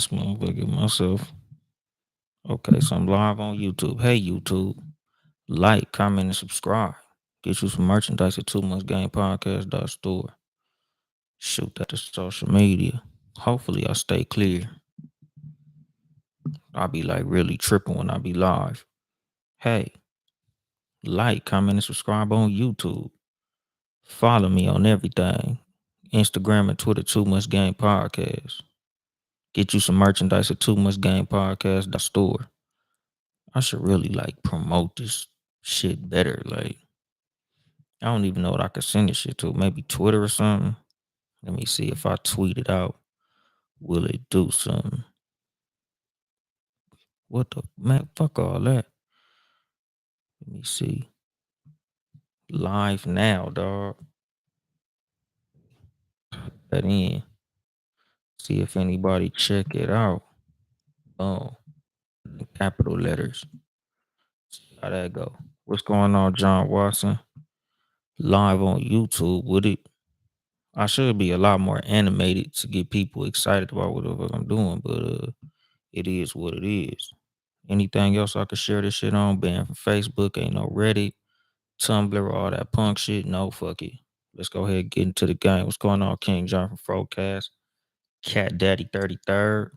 This motherfucker myself. Okay, so I'm live on YouTube. Hey YouTube, like, comment, and subscribe. Get you some merchandise at 2muchgamepodcast.store. Shoot that to social media. Hopefully I stay clear. I be like really tripping when I be live. Hey, like, comment, and subscribe on YouTube. Follow me on everything. Instagram and Twitter, Too Much Game Podcast. Get you some merchandise at 2muchgamepodcast.store. I should really like promote this shit better. Like, I don't even know what I could send this shit to. Maybe Twitter or something. Let me see if I tweet it out. Will it do something? What the man? Fuck all that. Let me see. Live now, dog. That in. See if anybody check it out. Oh, capital letters. See how that go. What's going on, John Watson? Live on YouTube with it. I should be a lot more animated to get people excited about what the fuck I'm doing, but it is what it is. Anything else I could share this shit on? Banned from Facebook, ain't no Reddit, Tumblr, all that punk shit. No, fuck it. Let's go ahead and get into the game. What's going on, King John from Frocast? Cat Daddy 33rd.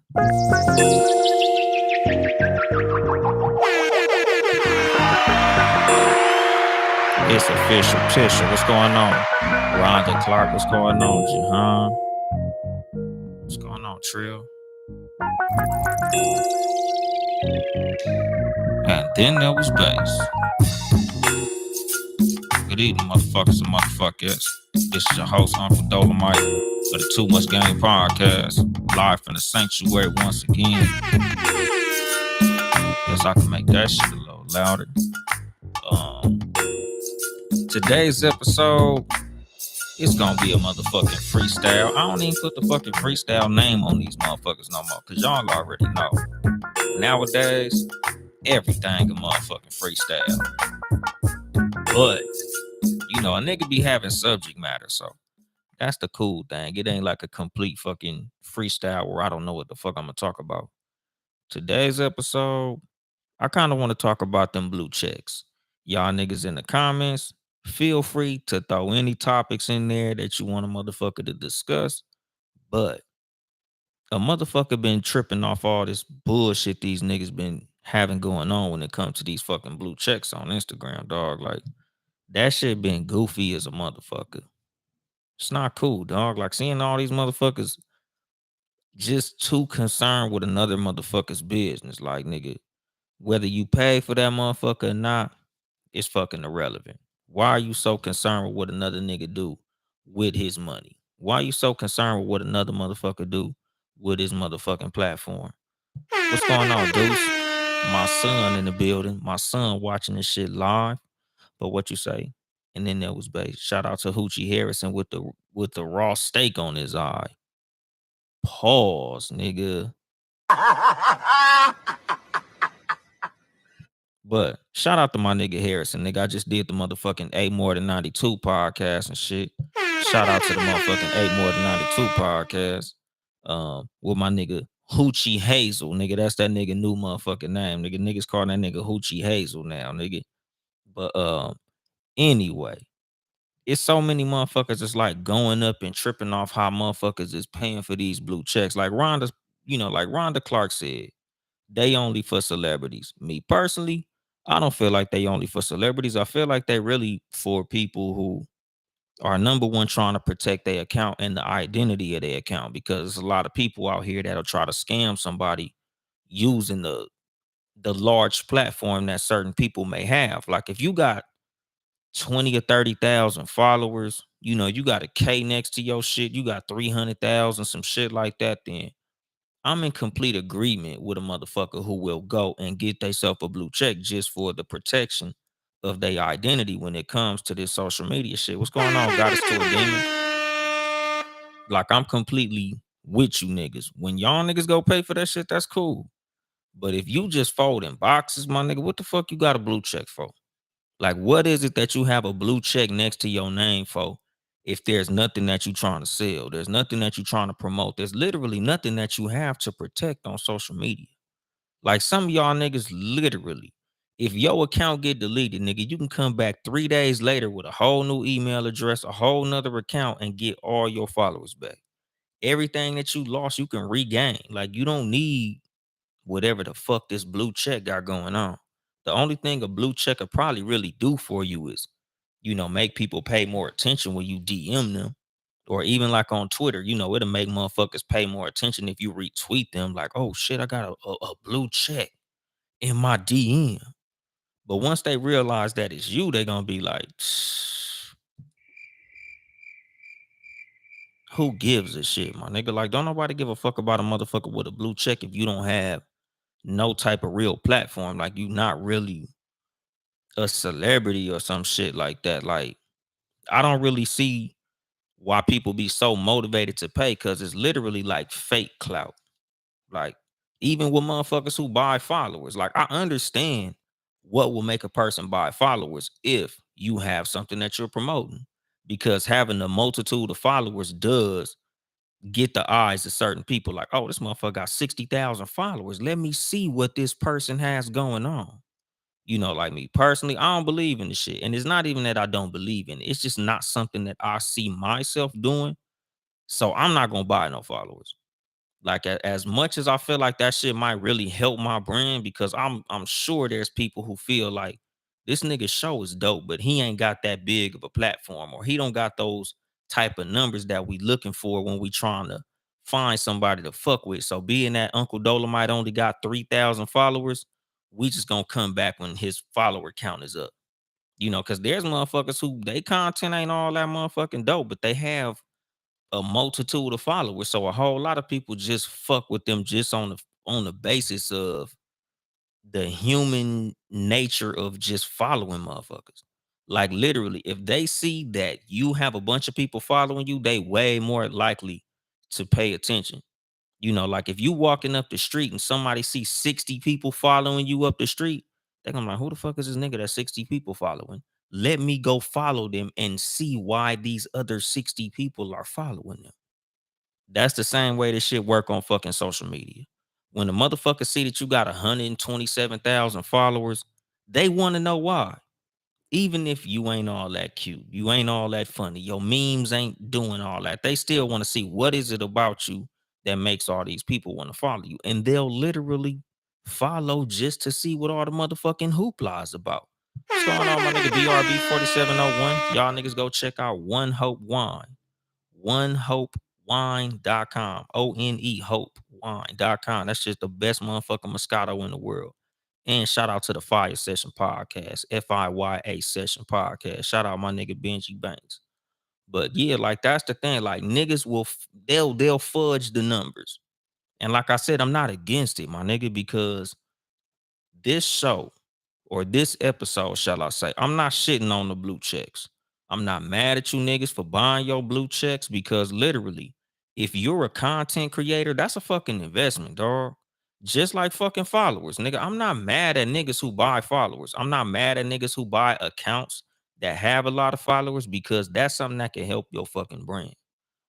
It's official. Tisha, what's going on? Rhonda Clark, what's going on? Jahan, what's going on? Trill. And then there was bass. Good evening, motherfuckers and motherfuckers. This is your host, Uncle Dolomite, of the Too Much Game Podcast, live from the sanctuary once again. Guess I can make that shit a little louder. Today's episode is gonna be a motherfucking freestyle. I don't even put the fucking freestyle name on these motherfuckers no more, cause y'all already know. Nowadays, everything a motherfucking freestyle. But you know, a nigga be having subject matter, so that's the cool thing. It ain't like a complete fucking freestyle where I don't know what the fuck I'm gonna talk about. Today's episode, I kind of want to talk about them blue checks. Y'all niggas in the comments, feel free to throw any topics in there that you want a motherfucker to discuss. But a motherfucker been tripping off all this bullshit these niggas been having going on when it comes to these fucking blue checks on Instagram, dog. Like, that shit been goofy as a motherfucker. It's not cool, dog. Like, seeing all these motherfuckers just too concerned with another motherfucker's business. Like, nigga, whether you pay for that motherfucker or not, it's fucking irrelevant. Why are you so concerned with what another nigga do with his money? Why are you so concerned with what another motherfucker do with his motherfucking platform? What's going on, Deuce? My son in the building. My son watching this shit live. But what you say? And then there was base. Shout out to Hoochie Harrison with the raw steak on his eye. Pause, nigga. But shout out to my nigga Harrison. Nigga, I just did the motherfucking 8 More Than 92 podcast and shit. Shout out to the motherfucking 8 More Than 92 podcast. With my nigga Hoochie Hazel. Nigga, that's that nigga new motherfucking name. Nigga, niggas calling that nigga Hoochie Hazel now, nigga. But anyway, it's so many motherfuckers that's like going up and tripping off how motherfuckers is paying for these blue checks. Like Rhonda Clark said, they only for celebrities. Me personally, I don't feel like they only for celebrities. I feel like they really for people who are number one trying to protect their account and the identity of their account, because there's a lot of people out here that'll try to scam somebody using the large platform that certain people may have. Like, if you got 20 or 30,000 followers, you know, you got a K next to your shit, you got 300,000, some shit like that, then I'm in complete agreement with a motherfucker who will go and get themselves a blue check just for the protection of their identity when it comes to this social media shit. What's going on, Goddess to a Demon? Like, I'm completely with you niggas. When y'all niggas go pay for that shit, that's cool. But if you just folding boxes, my nigga, what the fuck you got a blue check for? Like, what is it that you have a blue check next to your name for if there's nothing that you're trying to sell, there's nothing that you're trying to promote, there's literally nothing that you have to protect on social media. Like some of y'all niggas literally, if your account get deleted, nigga, you can come back 3 days later with a whole new email address, a whole nother account, and get all your followers back. Everything that you lost, you can regain. Like you don't need whatever the fuck this blue check got going on. The only thing a blue check could probably really do for you is, make people pay more attention when you DM them. Or even like on Twitter, it'll make motherfuckers pay more attention if you retweet them. Like, oh shit, I got a blue check in my DM. But once they realize that it's you, they're gonna be like, who gives a shit, my nigga? Like, don't nobody give a fuck about a motherfucker with a blue check if you don't have no type of real platform. Like, you not really a celebrity or some shit like that. Like, I don't really see why people be so motivated to pay, because it's literally like fake clout. Like, even with motherfuckers who buy followers, like, I understand what will make a person buy followers if you have something that you're promoting, because having a multitude of followers does get the eyes of certain people. Like, oh, this motherfucker got 60,000 followers. Let me see what this person has going on. Like me personally, I don't believe in the shit. And it's not even that I don't believe in it. It's just not something that I see myself doing. So I'm not gonna buy no followers. Like, as much as I feel like that shit might really help my brand, because I'm sure there's people who feel like this nigga show is dope, but he ain't got that big of a platform, or he don't got those type of numbers that we looking for when we trying to find somebody to fuck with. So being that Uncle Dolomite only got 3,000 followers, we just gonna come back when his follower count is up. Because there's motherfuckers who they content ain't all that motherfucking dope, but they have a multitude of followers. So a whole lot of people just fuck with them just on the basis of the human nature of just following motherfuckers. Like literally, if they see that you have a bunch of people following you, they way more likely to pay attention. Like if you walking up the street and somebody sees 60 people following you up the street, they're gonna be like, who the fuck is this nigga that 60 people following? Let me go follow them and see why these other 60 people are following them. That's the same way this shit work on fucking social media. When the motherfuckers see that you got 127,000 followers, they want to know why. Even if you ain't all that cute, you ain't all that funny, your memes ain't doing all that, they still want to see what is it about you that makes all these people want to follow you. And they'll literally follow just to see what all the motherfucking hoopla is about. What's going on, my nigga BRB 4701? Y'all niggas go check out One Hope Wine. OneHopeWine.com. ONE HopeWine.com. That's just the best motherfucking Moscato in the world. And shout out to the Fire Session Podcast, FIYA Session Podcast. Shout out my nigga Benji Banks. But yeah, like that's the thing. Like niggas will they'll fudge the numbers. And like I said, I'm not against it, my nigga, because this show, or this episode, shall I say, I'm not shitting on the blue checks. I'm not mad at you niggas for buying your blue checks, because literally, if you're a content creator, that's a fucking investment, dog. Just like fucking followers, nigga. I'm not mad at niggas who buy followers. I'm not mad at niggas who buy accounts that have a lot of followers, because that's something that can help your fucking brand.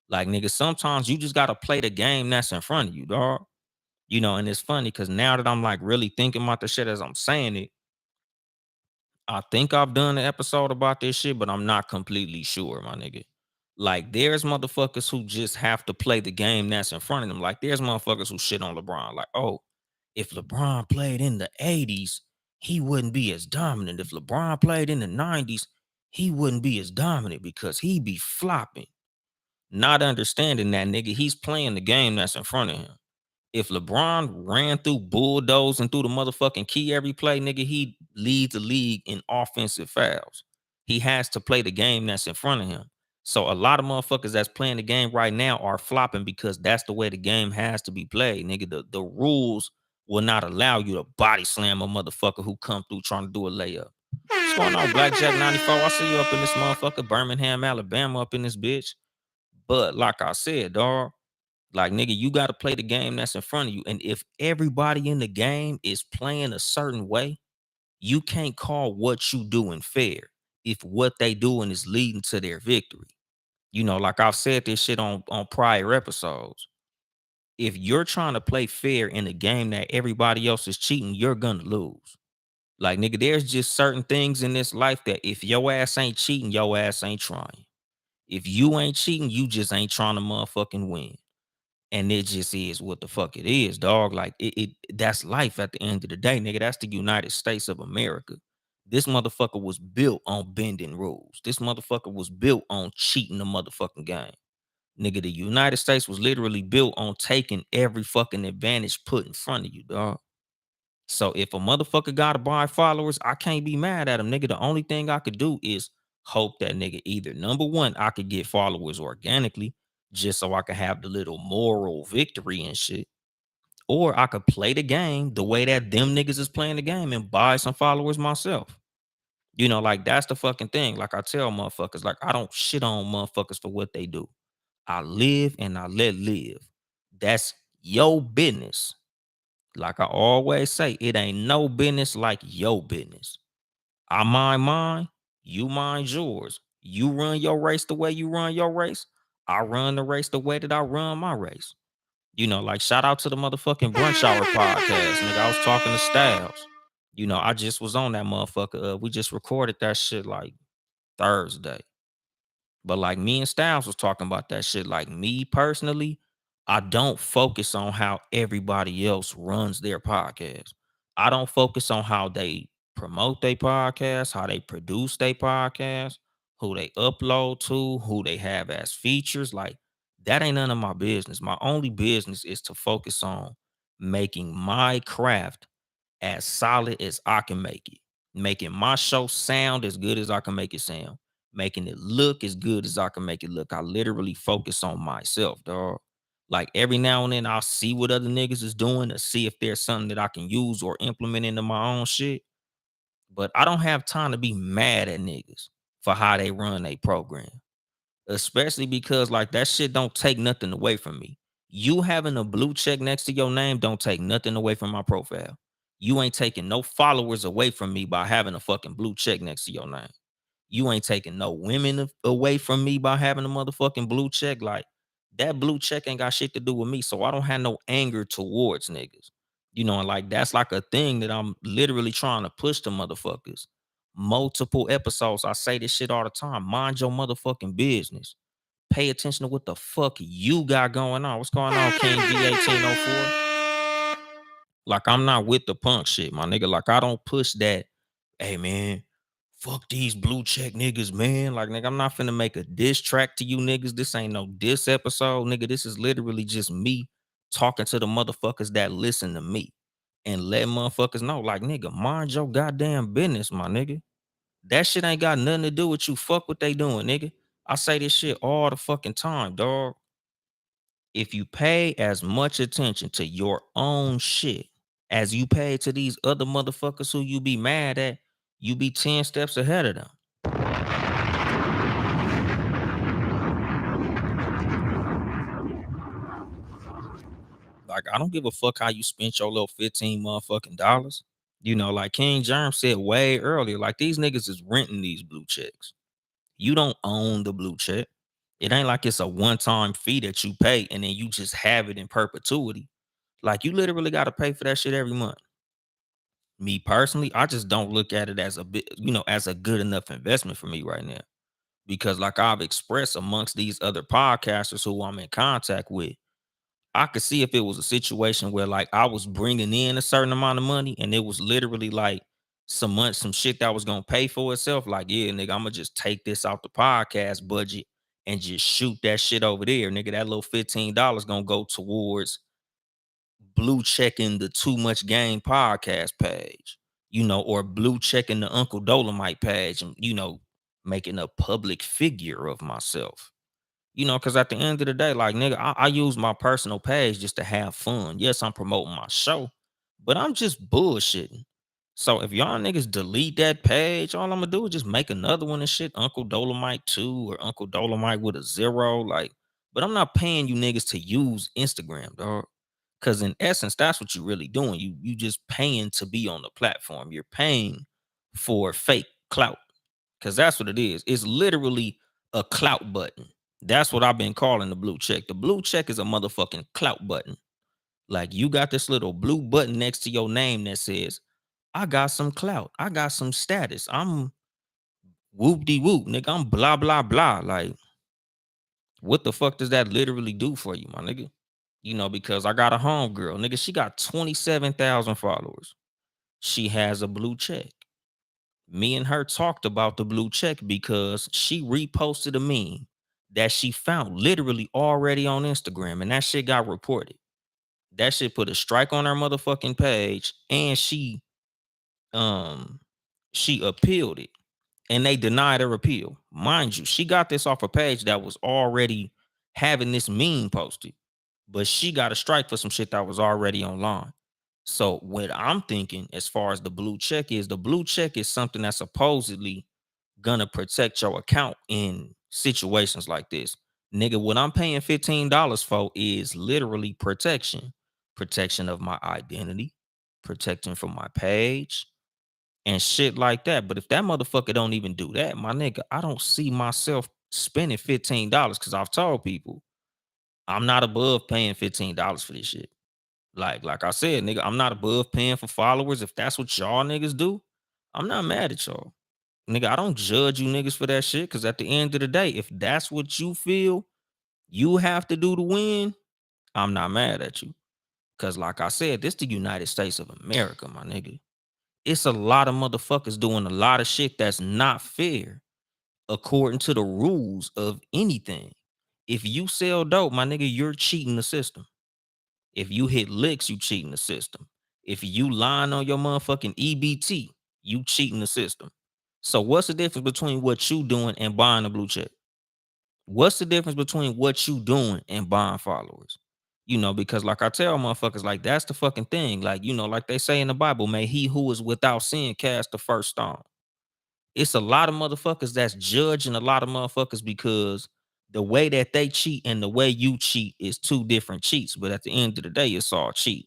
Like, nigga, sometimes you just gotta play the game that's in front of you, dog. And it's funny because now that I'm like really thinking about the shit as I'm saying it, I think I've done an episode about this shit, but I'm not completely sure, my nigga. Like, there's motherfuckers who just have to play the game that's in front of them. Like, there's motherfuckers who shit on LeBron. Like, oh, if LeBron played in the 80s, he wouldn't be as dominant. If LeBron played in the 90s, he wouldn't be as dominant because he'd be flopping. Not understanding that, nigga, he's playing the game that's in front of him. If LeBron ran through bulldozing through the motherfucking key every play, nigga, he leads the league in offensive fouls. He has to play the game that's in front of him. So a lot of motherfuckers that's playing the game right now are flopping because that's the way the game has to be played, nigga. The rules will not allow you to body slam a motherfucker who come through trying to do a layup. What's going on, Blackjack 94? I see you up in this motherfucker, Birmingham, Alabama, up in this bitch. But like I said, dog, like, nigga, you got to play the game that's in front of you. And if everybody in the game is playing a certain way, you can't call what you doing fair if what they doing is leading to their victory. Like I've said this shit on prior episodes. If you're trying to play fair in a game that everybody else is cheating, you're gonna lose. Like, nigga, there's just certain things in this life that if your ass ain't cheating, your ass ain't trying. If you ain't cheating, you just ain't trying to motherfucking win. And it just is what the fuck it is, dog. Like it that's life at the end of the day, nigga. That's the United States of America. This motherfucker was built on bending rules. This motherfucker was built on cheating the motherfucking game. Nigga, the United States was literally built on taking every fucking advantage put in front of you, dog. So if a motherfucker gotta buy followers, I can't be mad at him, nigga. The only thing I could do is hope that nigga either number one, I could get followers organically, just so I could have the little moral victory and shit. Or I could play the game the way that them niggas is playing the game and buy some followers myself. Like that's the fucking thing. Like I tell motherfuckers, like I don't shit on motherfuckers for what they do. I live and I let live. That's your business. Like I always say, it ain't no business like your business. I mind mine, you mind yours. You run your race the way you run your race. I run the race the way that I run my race. Like shout out to the motherfucking brunch hour podcast. Nigga, I was talking to Styles. I just was on that motherfucker. We just recorded that shit like Thursday. But like me and Styles was talking about that shit. Like me personally, I don't focus on how everybody else runs their podcast. I don't focus on how they promote their podcast, how they produce their podcast, who they upload to, who they have as features. Like that ain't none of my business. My only business is to focus on making my craft as solid as I can make it, making my show sound as good as I can make it sound, making it look as good as I can make it look. I literally focus on myself, dog. Like every now and then I'll see what other niggas is doing to see if there's something that I can use or implement into my own shit. But I don't have time to be mad at niggas for how they run their program. Especially because like that shit don't take nothing away from me. You having a blue check next to your name don't take nothing away from my profile. You ain't taking no followers away from me by having a fucking blue check next to your name. You ain't taking no women away from me by having a motherfucking blue check. Like that blue check ain't got shit to do with me. So I don't have no anger towards niggas. And like that's like a thing that I'm literally trying to push to motherfuckers. Multiple episodes. I say this shit all the time. Mind your motherfucking business. Pay attention to what the fuck you got going on. What's going on, King V1804? Like, I'm not with the punk shit, my nigga. Like, I don't push that. Hey, man, fuck these blue check niggas, man. Like, nigga, I'm not finna make a diss track to you niggas. This ain't no diss episode, nigga. This is literally just me talking to the motherfuckers that listen to me and let motherfuckers know, like, nigga, mind your goddamn business, my nigga. That shit ain't got nothing to do with you. Fuck what they doing, nigga. I say this shit all the fucking time, dog. If you pay as much attention to your own shit as you pay to these other motherfuckers who you be mad at, you be 10 steps ahead of them. Like, I don't give a fuck how you spent your little 15 motherfucking dollars. Like King Germ said way earlier, like these niggas is renting these blue checks. You don't own the blue check. It ain't like it's a one-time fee that you pay and then you just have it in perpetuity. Like you literally got to pay for that shit every month. Me personally, I just don't look at it as a bit, as a good enough investment for me right now. Because like I've expressed amongst these other podcasters who I'm in contact with, I could see if it was a situation where like I was bringing in a certain amount of money and it was literally like some shit that was gonna pay for itself. Like, yeah, nigga, I'm gonna just take this out the podcast budget and just shoot that shit over there, nigga. That little $15 gonna go towards blue checking the Too Much Game podcast page, or blue checking the Uncle Dolomite page and making a public figure of myself. Because at the end of the day, like, nigga, I use my personal page just to have fun. Yes, I'm promoting my show, but I'm just bullshitting. So if y'all niggas delete that page, all I'm gonna do is just make another one and shit, Uncle Dolomite 2 or Uncle Dolomite with a 0. Like, but I'm not paying you niggas to use Instagram, dog. Cause in essence, that's what you're really doing. You just paying to be on the platform. You're paying for fake clout. Cause that's what it is. It's literally a clout button. That's what I've been calling the blue check. The blue check is a motherfucking clout button. Like you got this little blue button next to your name that says, I got some clout. I got some status. I'm whoop de whoop, nigga. I'm blah, blah, blah. Like, what the fuck does that literally do for you, my nigga? Because I got a homegirl, nigga. She got 27,000 followers. She has a blue check. Me and her talked about the blue check because she reposted a meme that she found literally already on Instagram, and that shit got reported. That shit put a strike on her motherfucking page, and um she appealed it, and they denied her appeal. Mind you, she got this off a page that was already having this meme posted, but she got a strike for some shit that was already online. So what I'm thinking as far as the blue check is, the blue check is something that's supposedly gonna protect your account in situations like this. Nigga, what I'm paying $15 for is literally protection of my identity, protection from my page, and shit like that. But if that motherfucker don't even do that, my nigga, I don't see myself spending $15 because I've told people I'm not above paying $15 for this shit. Like I said, nigga, I'm not above paying for followers. If that's what y'all niggas do, I'm not mad at y'all. Nigga, I don't judge you niggas for that shit. Cause at the end of the day, if that's what you feel you have to do to win, I'm not mad at you. Cause like I said, this the United States of America, my nigga. It's a lot of motherfuckers doing a lot of shit that's not fair according to the rules of anything. If you sell dope, my nigga, you're cheating the system. If you hit licks, you cheating the system. If you lying on your motherfucking EBT, you cheating the system. So what's the difference between what you doing and buying a blue check? What's the difference between what you doing and buying followers? Because like I tell motherfuckers, like that's the fucking thing. Like, like they say in the Bible, may he who is without sin cast the first stone. It's a lot of motherfuckers that's judging a lot of motherfuckers because the way that they cheat and the way you cheat is two different cheats. But at the end of the day, it's all cheating.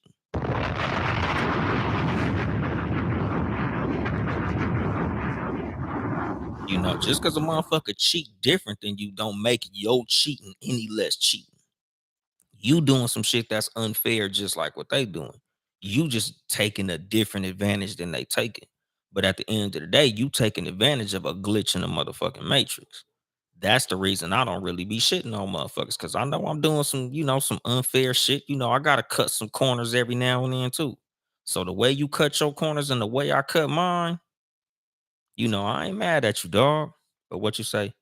Just because a motherfucker cheat different than you don't make your cheating any less cheating. You doing some shit that's unfair, just like what they doing. You just taking a different advantage than they taking. But at the end of the day, you taking advantage of a glitch in the motherfucking matrix. That's the reason I don't really be shitting on motherfuckers, because I know I'm doing some unfair shit. I gotta cut some corners every now and then too. So the way you cut your corners and the way I cut mine, I ain't mad at you, dog. But what you say?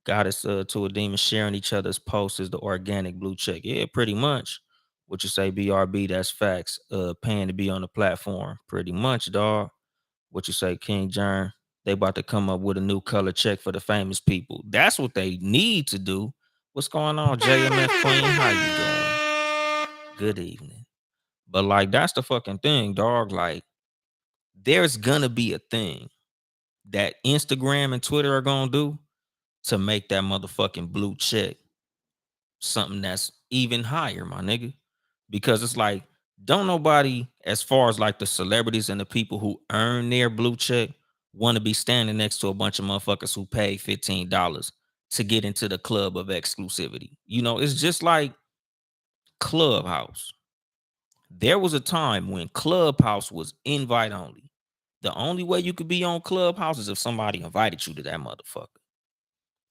Goddess to a demon sharing each other's posts is the organic blue check. Yeah, pretty much. What you say, BRB? That's facts. Paying to be on the platform. Pretty much, dog. What you say, King Jern? They about to come up with a new color check for the famous people. That's what they need to do. What's going on, JMF Queen? How you doing? Good evening. But like, that's the fucking thing, dog. Like, there's gonna be a thing that Instagram and Twitter are gonna do to make that motherfucking blue check something that's even higher, my nigga. Because it's like, don't nobody, as far as like the celebrities and the people who earn their blue check, want to be standing next to a bunch of motherfuckers who pay $15 to get into the club of exclusivity. It's just like Clubhouse. There was a time when Clubhouse was invite only. The only way you could be on Clubhouse is if somebody invited you to that motherfucker.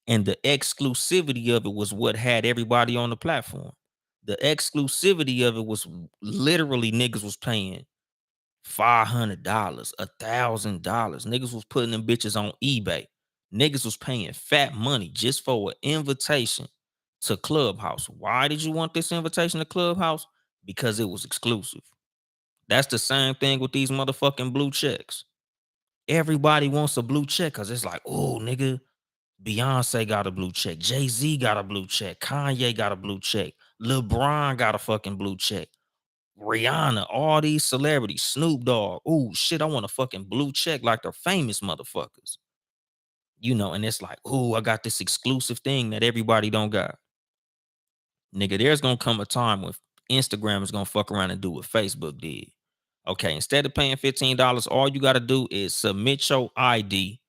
And the exclusivity of it was what had everybody on the platform. The exclusivity of it was literally niggas was paying $500, $1,000. Niggas was putting them bitches on eBay. Niggas was paying fat money just for an invitation to Clubhouse. Why did you want this invitation to Clubhouse? Because it was exclusive. That's the same thing with these motherfucking blue checks. Everybody wants a blue check because it's like, oh, nigga, Beyonce got a blue check. Jay-Z got a blue check. Kanye got a blue check. LeBron got a fucking blue check. Rihanna, all these celebrities, Snoop Dogg. Oh shit, I want a fucking blue check like they're famous motherfuckers. And it's like, oh, I got this exclusive thing that everybody don't got. Nigga, there's gonna come a time when Instagram is gonna fuck around and do what Facebook did. Okay, instead of paying $15, all you gotta do is submit your ID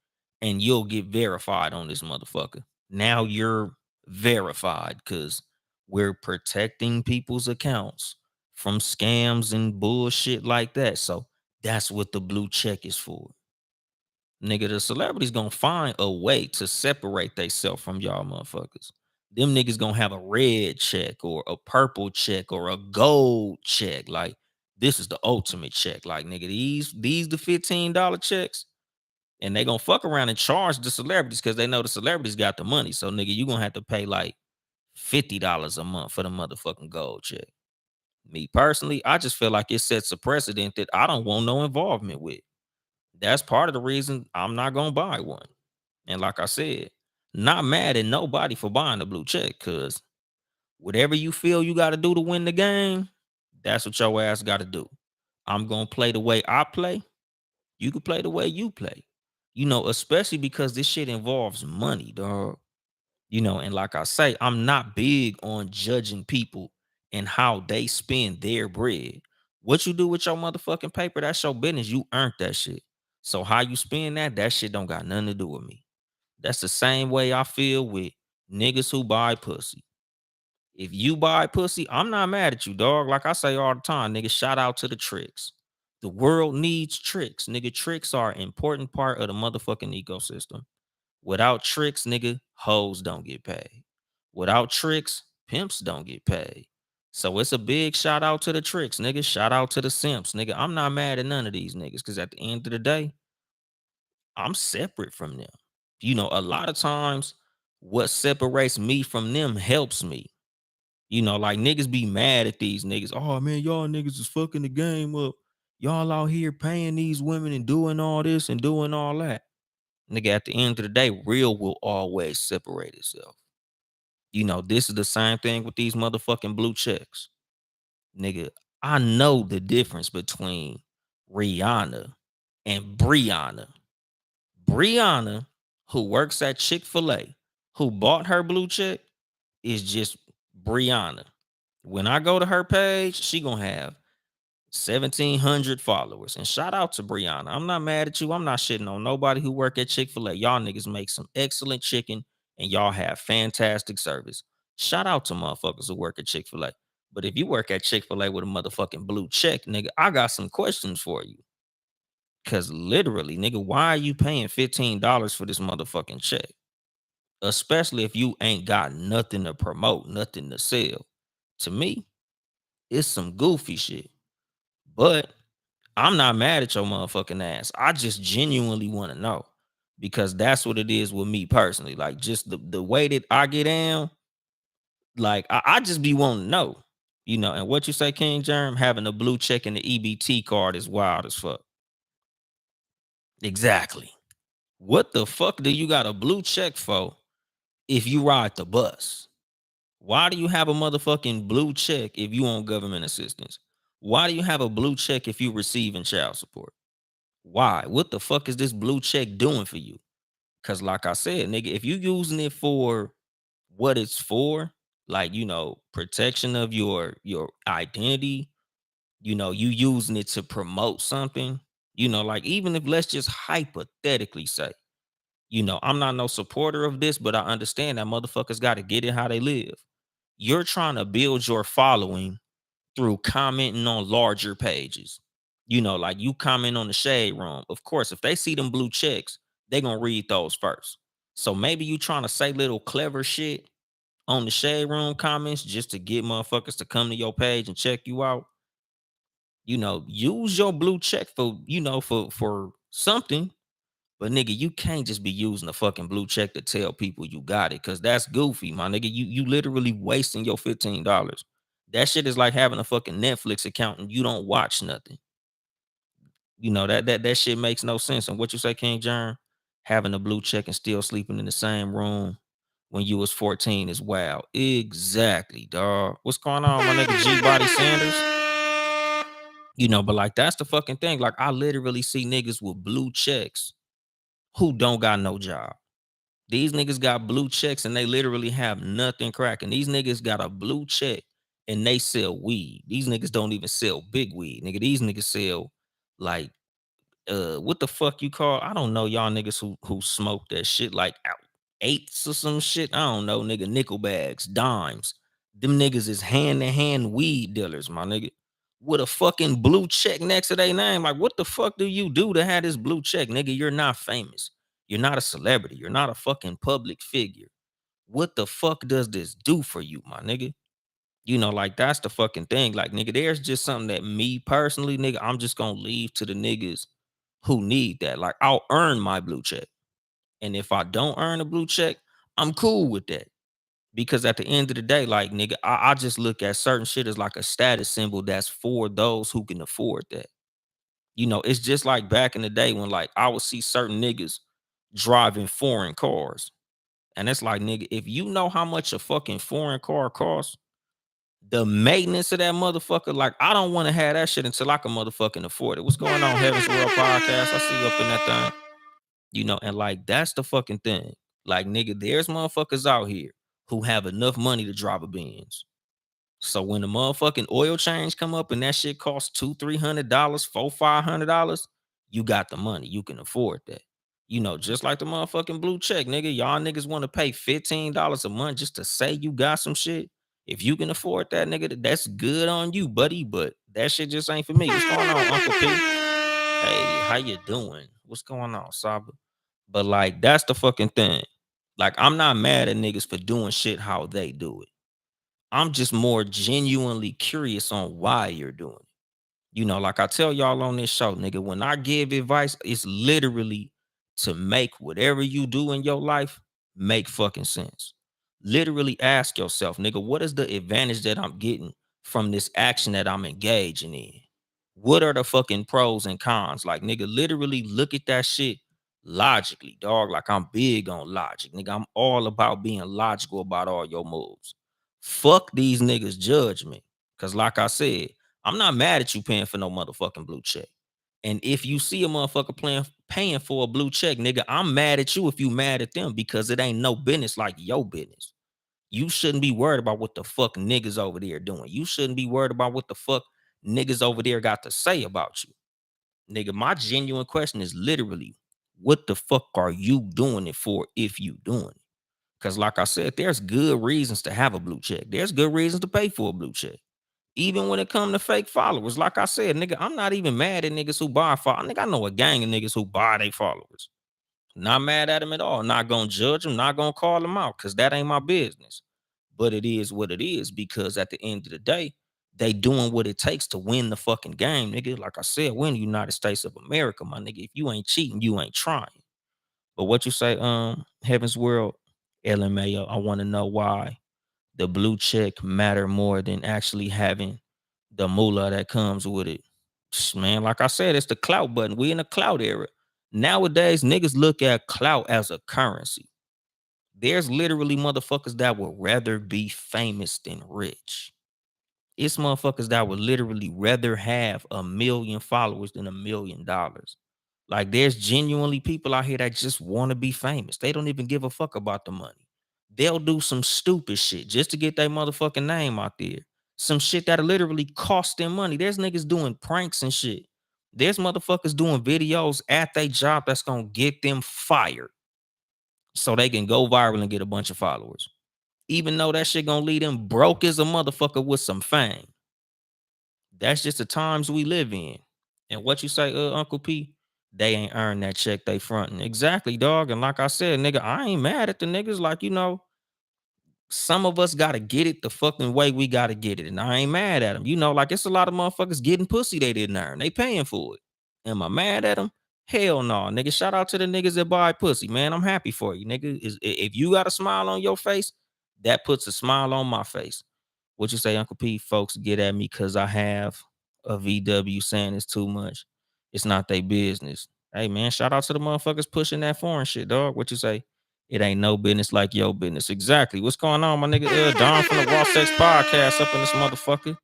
and you'll get verified on this motherfucker. Now you're verified because we're protecting people's accounts from scams and bullshit like that. So that's what the blue check is for. Nigga, the celebrities gonna find a way to separate themselves from y'all motherfuckers. Them niggas gonna have a red check or a purple check or a gold check. Like, this is the ultimate check. Like, nigga, these the $15 checks. And they gonna fuck around and charge the celebrities because they know the celebrities got the money. So, nigga, you gonna have to pay like $50 a month for the motherfucking gold check. Me personally, I just feel like it sets a precedent that I don't want no involvement with. That's part of the reason I'm not gonna buy one. And like I said, not mad at nobody for buying the blue check, cause whatever you feel you gotta do to win the game, that's what your ass gotta do. I'm gonna play the way I play. You can play the way you play. Especially because this shit involves money, dog. And like I say, I'm not big on judging people and how they spend their bread. What you do with your motherfucking paper, that's your business. You earned that shit. So how you spend that shit don't got nothing to do with me. That's the same way I feel with niggas who buy pussy. If you buy pussy, I'm not mad at you, dog. Like I say all the time, nigga, shout out to the tricks. The world needs tricks. Nigga, tricks are an important part of the motherfucking ecosystem. Without tricks, nigga, hoes don't get paid. Without tricks, pimps don't get paid. So it's a big shout out to the tricks, nigga. Shout out to the simps, nigga. I'm not mad at none of these niggas because at the end of the day, I'm separate from them. A lot of times what separates me from them helps me. Like niggas be mad at these niggas. Oh man, y'all niggas is fucking the game up. Y'all out here paying these women and doing all this and doing all that. Nigga, at the end of the day, real will always separate itself. This is the same thing with these motherfucking blue checks. Nigga, I know the difference between Rihanna and Brianna. Brianna, who works at Chick-fil-A, who bought her blue check, is just Brianna. When I go to her page, she gonna have 1,700 followers. And shout out to Brianna. I'm not mad at you. I'm not shitting on nobody who work at Chick-fil-A. Y'all niggas make some excellent chicken and y'all have fantastic service. Shout out to motherfuckers who work at Chick-fil-A. But if you work at Chick-fil-A with a motherfucking blue check, nigga, I got some questions for you. Cause literally, nigga, why are you paying $15 for this motherfucking check? Especially if you ain't got nothing to promote, nothing to sell. To me, it's some goofy shit. But I'm not mad at your motherfucking ass. I just genuinely want to know because that's what it is with me personally. Like just the way that I get down, like I just be wanting to know, And what you say, King Germ, having a blue check and the EBT card is wild as fuck. Exactly. What the fuck do you got a blue check for if you ride the bus? Why do you have a motherfucking blue check if you on government assistance? Why do you have a blue check if you receiving child support? Why? What the fuck is this blue check doing for you? Cause like I said, nigga, if you using it for what it's for, like protection of your identity, you using it to promote something, like even if let's just hypothetically say, I'm not no supporter of this, but I understand that motherfuckers got to get it how they live. You're trying to build your following through commenting on larger pages. Like you comment on the shade room. Of course, if they see them blue checks, they gonna read those first. So maybe you trying to say little clever shit on the shade room comments just to get motherfuckers to come to your page and check you out. Use your blue check for for something. But nigga, you can't just be using a fucking blue check to tell people you got it, cause that's goofy, my nigga. You literally wasting your $15. That shit is like having a fucking Netflix account and you don't watch nothing. That shit makes no sense. And what you say, King John? Having a blue check and still sleeping in the same room when you was 14 is wild. Exactly, dog. What's going on, my nigga G Body Sanders? But like that's the fucking thing. Like I literally see niggas with blue checks who don't got no job. These niggas got blue checks and they literally have nothing cracking. These niggas got a blue check and they sell weed. These niggas don't even sell big weed, nigga. These niggas sell like what the fuck you call? I don't know y'all niggas who smoke that shit like out. eighths or some shit. I don't know, nigga. Nickel bags, dimes. Them niggas is hand-to-hand weed dealers, my nigga. With a fucking blue check next to their name. Like, what the fuck do you do to have this blue check, nigga? You're not famous. You're not a celebrity. You're not a fucking public figure. What the fuck does this do for you, my nigga? Like that's the fucking thing. Like, nigga, there's just something that me personally, nigga, I'm just gonna leave to the niggas who need that. Like, I'll earn my blue check. And if I don't earn a blue check, I'm cool with that. Because at the end of the day, like, nigga, I just look at certain shit as like a status symbol that's for those who can afford that. It's just like back in the day when like I would see certain niggas driving foreign cars. And it's like, nigga, if you know how much a fucking foreign car costs, the maintenance of that motherfucker, like, I don't want to have that shit until I can motherfucking afford it. What's going on, Heaven's World Podcast? I see you up in that thing. And like that's the fucking thing. Like, nigga, there's motherfuckers out here who have enough money to drive a Benz. So when the motherfucking oil change come up and that shit costs $200-$300, $400-$500, you got the money. You can afford that. Just like the motherfucking blue check, nigga. Y'all niggas want to pay $15 a month just to say you got some shit. If you can afford that, nigga, that's good on you, buddy. But that shit just ain't for me. What's going on, Uncle P? Hey, how you doing? What's going on, Saba? But like, that's the fucking thing. Like, I'm not mad at niggas for doing shit how they do it. I'm just more genuinely curious on why you're doing it. Like I tell y'all on this show, nigga, when I give advice, it's literally to make whatever you do in your life make fucking sense. Literally ask yourself, nigga, what is the advantage that I'm getting from this action that I'm engaging in? What are the fucking pros and cons? Like, nigga, literally look at that shit logically, dog. Like, I'm big on logic, nigga. I'm all about being logical about all your moves. Fuck these niggas' judgment. Cause like I said, I'm not mad at you paying for no motherfucking blue check. And if you see a motherfucker paying for a blue check, nigga, I'm mad at you if you mad at them because it ain't no business like your business. You shouldn't be worried about what the fuck niggas over there doing. You shouldn't be worried about what the fuck niggas over there got to say about you. Nigga, my genuine question is literally, what the fuck are you doing it for if you doing it? Because like I said, there's good reasons to have a blue check. There's good reasons to pay for a blue check. Even when it comes to fake followers, like I said, nigga, I'm not even mad at niggas who buy followers. Nigga, I know a gang of niggas who buy their followers. Not mad at them at all. Not gonna judge them. Not gonna call them out because that ain't my business. But it is what it is because at the end of the day, they doing what it takes to win the fucking game, nigga. Like I said, we're in the United States of America, my nigga. If you ain't cheating, you ain't trying. But what you say, Heaven's World, LMAO, I want to know why the blue check matter more than actually having the moolah that comes with it. Man, like I said, it's the clout button. We in the clout era. Nowadays, niggas look at clout as a currency. There's literally motherfuckers that would rather be famous than rich. It's motherfuckers that would literally rather have 1,000,000 followers than $1,000,000. Like, there's genuinely people out here that just want to be famous. They don't even give a fuck about the money. They'll do some stupid shit just to get their motherfucking name out there. Some shit that'll literally cost them money. There's niggas doing pranks and shit. There's motherfuckers doing videos at their job that's gonna get them fired so they can go viral and get a bunch of followers. Even though that shit gonna leave them broke as a motherfucker with some fame. That's just the times we live in. And what you say, Uncle P? They ain't earned that check they fronting. Exactly, dog. And like I said, nigga, I ain't mad at the niggas. Like, some of us gotta get it the fucking way we gotta get it. And I ain't mad at them. Like, it's a lot of motherfuckers getting pussy they didn't earn. They paying for it. Am I mad at them? Hell no, nigga. Shout out to the niggas that buy pussy, man. I'm happy for you, nigga. If you got a smile on your face, that puts a smile on my face. What you say, Uncle P? Folks get at me because I have a VW saying it's too much. It's not their business. Hey, man, shout out to the motherfuckers pushing that foreign shit, dog. What you say? It ain't no business like your business. Exactly. What's going on, my nigga? Don from the Raw Sex Podcast up in this motherfucker.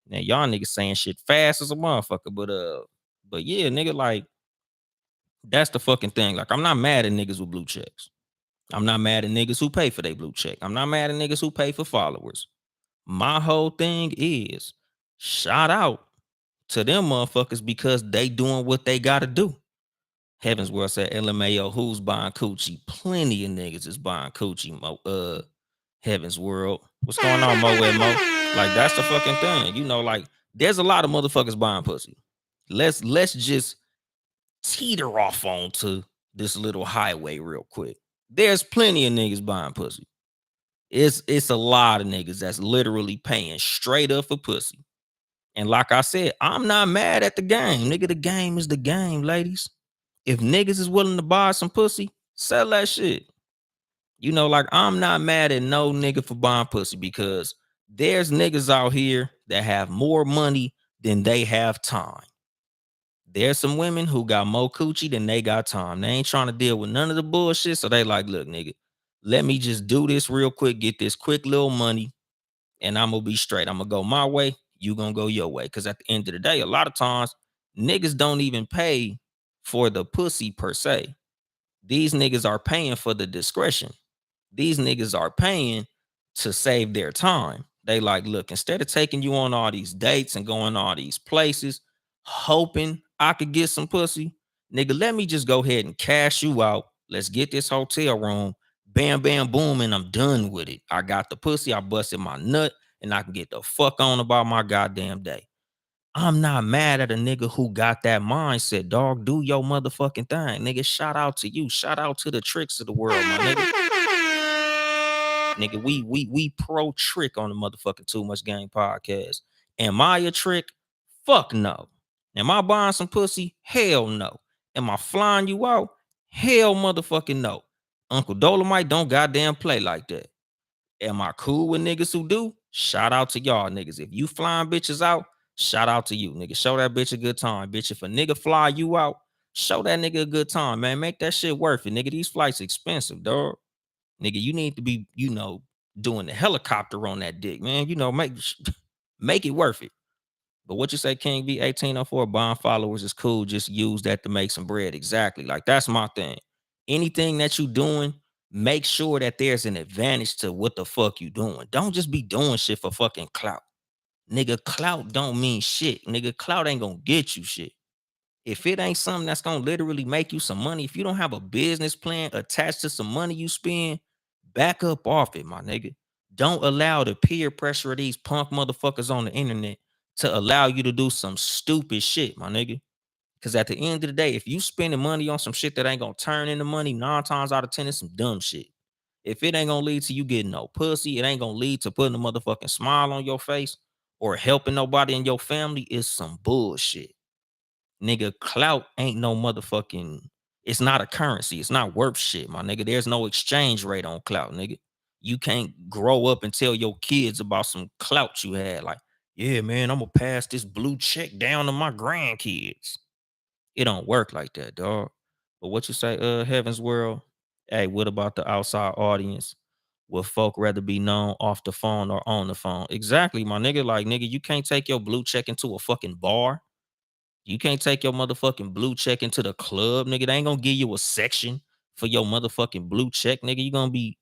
Now, y'all niggas saying shit fast as a motherfucker, but yeah, nigga, like, that's the fucking thing. Like, I'm not mad at niggas with blue checks. I'm not mad at niggas who pay for their blue check. I'm not mad at niggas who pay for followers. My whole thing is shout out to them motherfuckers because they doing what they gotta do. Heaven's World said, LMAO, who's buying coochie? Plenty of niggas is buying coochie, Heaven's World. What's going on, Mo and Mo? Like, that's the fucking thing. You know, like, there's a lot of motherfuckers buying pussy. Let's just teeter off onto this little highway real quick. There's plenty of niggas buying pussy. It's a lot of niggas that's literally paying straight up for pussy. And like I said, I'm not mad at the game. Nigga, the game is the game, ladies. If niggas is willing to buy some pussy, sell that shit. You know, like, I'm not mad at no nigga for buying pussy, because there's niggas out here that have more money than they have time. There's some women who got more coochie than they got time. They ain't trying to deal with none of the bullshit. So they like, look, nigga, let me just do this real quick, get this quick little money, and I'm gonna be straight. I'm gonna go my way, you gonna go your way. Cause at the end of the day, a lot of times niggas don't even pay for the pussy per se. These niggas are paying for the discretion. These niggas are paying to save their time. They like, look, instead of taking you on all these dates and going all these places, hoping I could get some pussy, nigga, let me just go ahead and cash you out. Let's get this hotel room. Bam, bam, boom, and I'm done with it. I got the pussy, I busted my nut, and I can get the fuck on about my goddamn day. I'm not mad at a nigga who got that mindset, dog. Do your motherfucking thing, nigga. Shout out to you. Shout out to the tricks of the world, my nigga. Nigga, we pro trick on the motherfucking Too Much Game podcast. Am I a trick? Fuck no. Am I buying some pussy? Hell no. Am I flying you out? Hell motherfucking no. Uncle Dolomite don't goddamn play like that. Am I cool with niggas who do? Shout out to y'all niggas. If you flying bitches out, shout out to you, nigga. Show that bitch a good time, bitch. If a nigga fly you out, show that nigga a good time, man. Make that shit worth it, nigga. These flights expensive, dog. Nigga, you need to be, doing the helicopter on that dick, man. Make it worth it. But what you say, King B 1804, bond followers is cool. Just use that to make some bread. Exactly. Like, that's my thing. Anything that you doing, make sure that there's an advantage to what the fuck you doing. Don't just be doing shit for fucking clout. Nigga, clout don't mean shit. Nigga, clout ain't gonna get you shit. If it ain't something that's gonna literally make you some money, if you don't have a business plan attached to some money you spend, back up off it, my nigga. Don't allow the peer pressure of these punk motherfuckers on the internet to allow you to do some stupid shit, my nigga. Because at the end of the day, if you spending money on some shit that ain't gonna turn into money, 9 times out of 10, it's some dumb shit. If it ain't gonna lead to you getting no pussy, it ain't gonna lead to putting a motherfucking smile on your face or helping nobody in your family, it's some bullshit. Nigga, clout ain't no motherfucking, it's not a currency. It's not worth shit, my nigga. There's no exchange rate on clout, nigga. You can't grow up and tell your kids about some clout you had. Like, yeah, man, I'm gonna pass this blue check down to my grandkids. It don't work like that, dog. But what you say, Heaven's World? Hey, what about the outside audience? Would folk rather be known off the phone or on the phone? Exactly, my nigga. Like, nigga, you can't take your blue check into a fucking bar. You can't take your motherfucking blue check into the club, nigga. They ain't gonna give you a section for your motherfucking blue check, nigga. You gonna be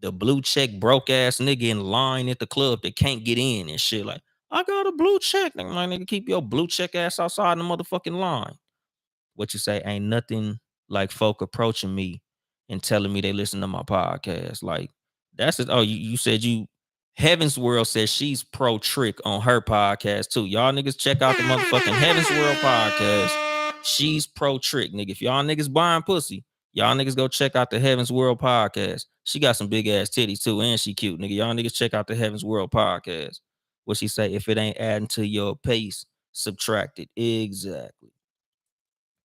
the blue check broke ass nigga in line at the club that can't get in and shit. Like, I got a blue check, nigga. My nigga, keep your blue check ass outside the motherfucking line. What you say? Ain't nothing like folk approaching me and telling me they listen to my podcast. Like, that's it. Oh, you said you Heaven's World says she's pro trick on her podcast too. Y'all niggas check out the motherfucking Heaven's World podcast. She's pro trick, nigga. If y'all niggas buying pussy, y'all niggas go check out the Heaven's World podcast. She got some big ass titties too, and she cute, nigga. Y'all niggas check out the Heaven's World podcast. What she say? If it ain't adding to your pace, subtract it. Exactly.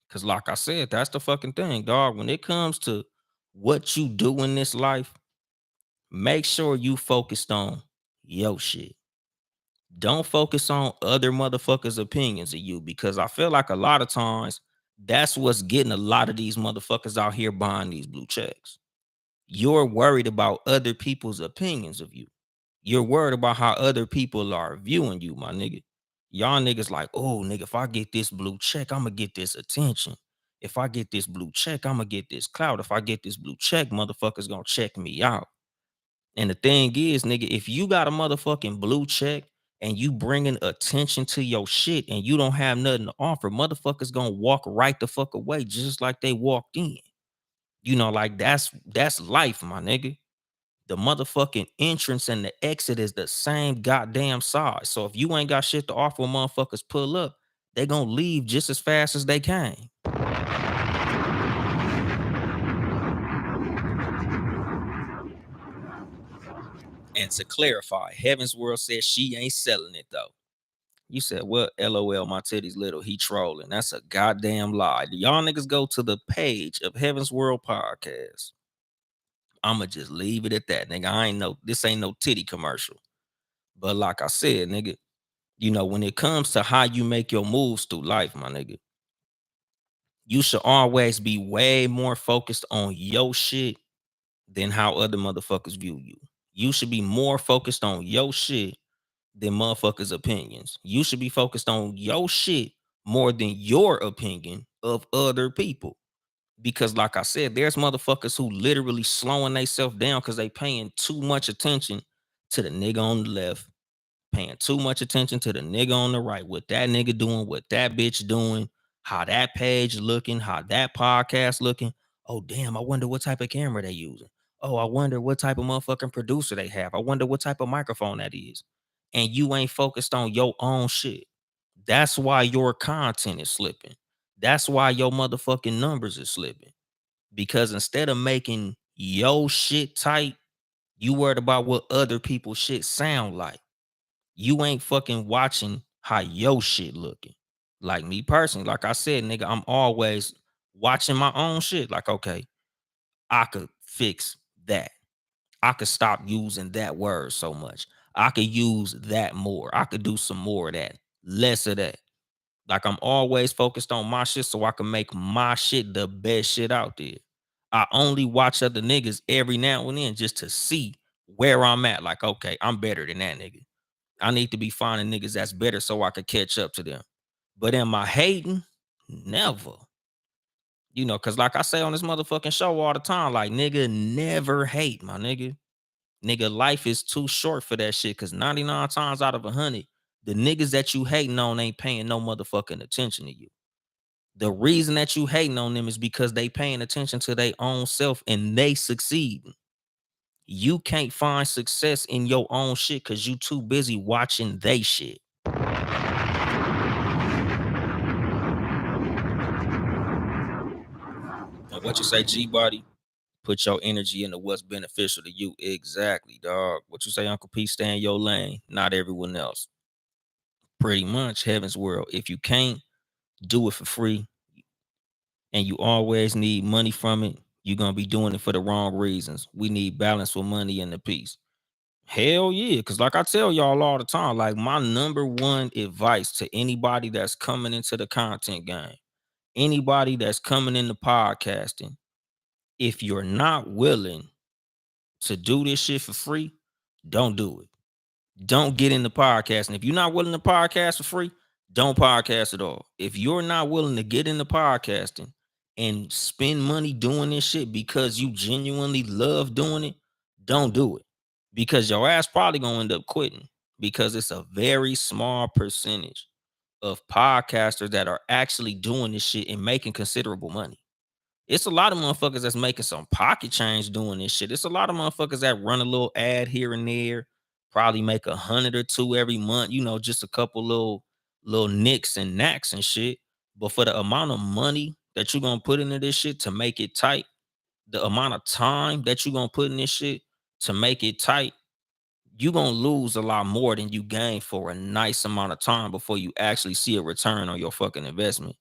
Cause like I said, that's the fucking thing, dog. When it comes to what you do in this life, make sure you focused on your shit. Don't focus on other motherfuckers' opinions of you, because I feel like a lot of times that's what's getting a lot of these motherfuckers out here buying these blue checks. You're worried about other people's opinions of you. You're worried about how other people are viewing you, my nigga. Y'all niggas like, oh, nigga, if I get this blue check, I'm gonna get this attention. If I get this blue check, I'm gonna get this clout. If I get this blue check, motherfuckers gonna check me out. And the thing is, nigga, if you got a motherfucking blue check and you bringing attention to your shit and you don't have nothing to offer, motherfuckers gonna walk right the fuck away just like they walked in. Like that's life, my nigga. The motherfucking entrance and the exit is the same goddamn size. So if you ain't got shit to offer when motherfuckers pull up, they gonna leave just as fast as they came. And to clarify, Heaven's World says she ain't selling it though. You said, well, LOL, my titties little. He trolling. That's a goddamn lie. Y'all niggas go to the page of Heaven's World Podcast. I'ma just leave it at that, nigga. This ain't no titty commercial. But like I said, nigga, when it comes to how you make your moves through life, my nigga, you should always be way more focused on your shit than how other motherfuckers view you. You should be more focused on your shit than motherfuckers' opinions. You should be focused on your shit more than your opinion of other people. Because, like I said, there's motherfuckers who literally slowing themselves down because they paying too much attention to the nigga on the left, paying too much attention to the nigga on the right, what that nigga doing, what that bitch doing, how that page looking, how that podcast looking. Oh, damn, I wonder what type of camera they using. Oh, I wonder what type of motherfucking producer they have. I wonder what type of microphone that is. And you ain't focused on your own shit. That's why your content is slipping. That's why your motherfucking numbers is slipping. Because instead of making your shit tight, you worried about what other people's shit sound like. You ain't fucking watching how your shit looking. Like me personally, like I said, nigga, I'm always watching my own shit. Like, okay, I could fix that. I could stop using that word so much. I could use that more. I could do some more of that, less of that. Like I'm always focused on my shit so I can make my shit the best shit out there. I only watch other niggas every now and then just to see where I'm at. Like, okay, I'm better than that nigga. I need to be finding niggas that's better so I could catch up to them. But am I hating? Never. Cause like I say on this motherfucking show all the time, like nigga, never hate, my nigga. Nigga, life is too short for that shit. Cause 99 times out of 100, the niggas that you hating on ain't paying no motherfucking attention to you. The reason that you hating on them is because they paying attention to their own self and they succeeding. You can't find success in your own shit because you too busy watching they shit. And what you say, G Body? Put your energy into what's beneficial to you. Exactly, dog. What you say, Uncle P? Stay in your lane, not everyone else. Pretty much, Heaven's World. If you can't do it for free and you always need money from it, you're gonna be doing it for the wrong reasons. We need balance for money and the peace. Hell yeah. Cause like I tell y'all all the time, like my number one advice to anybody that's coming into the content game, anybody that's coming into podcasting, if you're not willing to do this shit for free, don't do it. Don't get into podcasting. If you're not willing to podcast for free, don't podcast at all. If you're not willing to get into podcasting and spend money doing this shit because you genuinely love doing it, don't do it. Because your ass probably gonna end up quitting because it's a very small percentage of podcasters that are actually doing this shit and making considerable money. It's a lot of motherfuckers that's making some pocket change doing this shit. It's a lot of motherfuckers that run a little ad here and there, probably make 100 or two every month, just a couple little nicks and knacks and shit. But for the amount of money that you're gonna put into this shit to make it tight, the amount of time that you're gonna put in this shit to make it tight, you're gonna lose a lot more than you gain for a nice amount of time before you actually see a return on your fucking investment.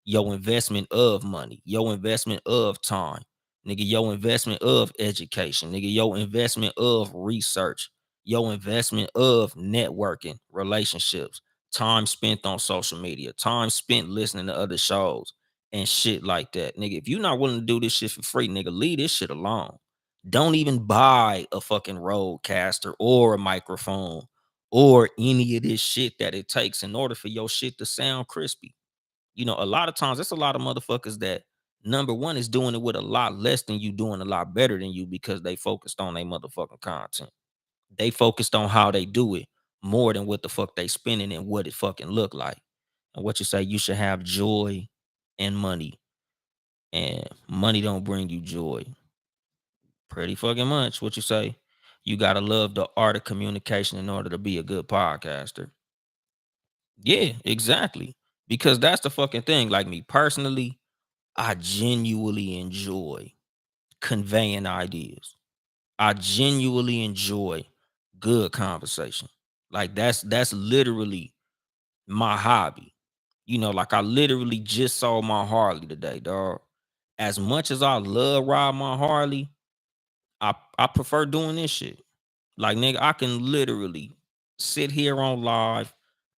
Your investment of money, your investment of time, nigga, your investment of education, nigga, your investment of research, your investment of networking, relationships, time spent on social media, time spent listening to other shows and shit like that. Nigga, if you're not willing to do this shit for free, nigga, leave this shit alone. Don't even buy a fucking roadcaster or a microphone or any of this shit that it takes in order for your shit to sound crispy. A lot of times it's a lot of motherfuckers that number one is doing it with a lot less than you, doing a lot better than you because they focused on their motherfucking content. They focused on how they do it more than what the fuck they spending and what it fucking look like. And what you say, you should have joy and money. And money don't bring you joy. Pretty fucking much. What you say? You gotta love the art of communication in order to be a good podcaster. Yeah, exactly. Because that's the fucking thing. Like me personally, I genuinely enjoy conveying ideas. I genuinely enjoy good conversation. Like that's literally my hobby. Like I literally just saw my Harley today, dog. As much as I love riding my Harley, I prefer doing this shit. Like nigga, I can literally sit here on live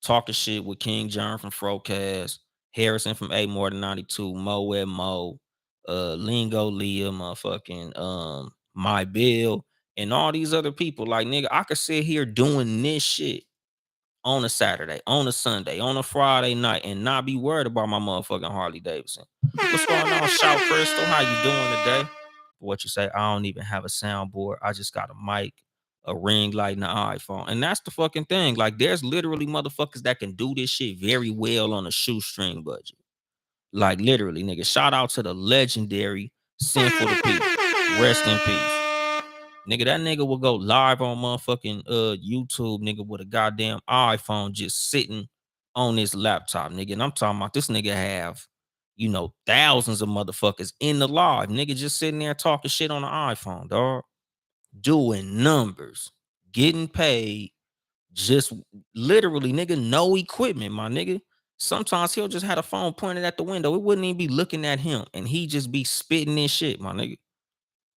talking shit with King John from Frocast, Harrison from A More Than 92, Mo at Mo, Lingo Leah, motherfucking My Bill, and all these other people. Like nigga, I could sit here doing this shit on a Saturday, on a Sunday, on a Friday night, and not be worried about my motherfucking Harley Davidson. What's going on, Shout Crystal? How you doing today? What you say? I don't even have a soundboard. I just got a mic, a ring light, and an iPhone. And that's the fucking thing. Like, there's literally motherfuckers that can do this shit very well on a shoestring budget. Like, literally, nigga. Shout out to the legendary Sinful to Peace. Rest in peace. Nigga, that nigga will go live on motherfucking YouTube, nigga, with a goddamn iPhone just sitting on his laptop, nigga. And I'm talking about this nigga have, thousands of motherfuckers in the live. Nigga just sitting there talking shit on the iPhone, dog. Doing numbers, getting paid, just literally, nigga, no equipment, my nigga. Sometimes he'll just have a phone pointed at the window. It wouldn't even be looking at him, and he just be spitting this shit, my nigga.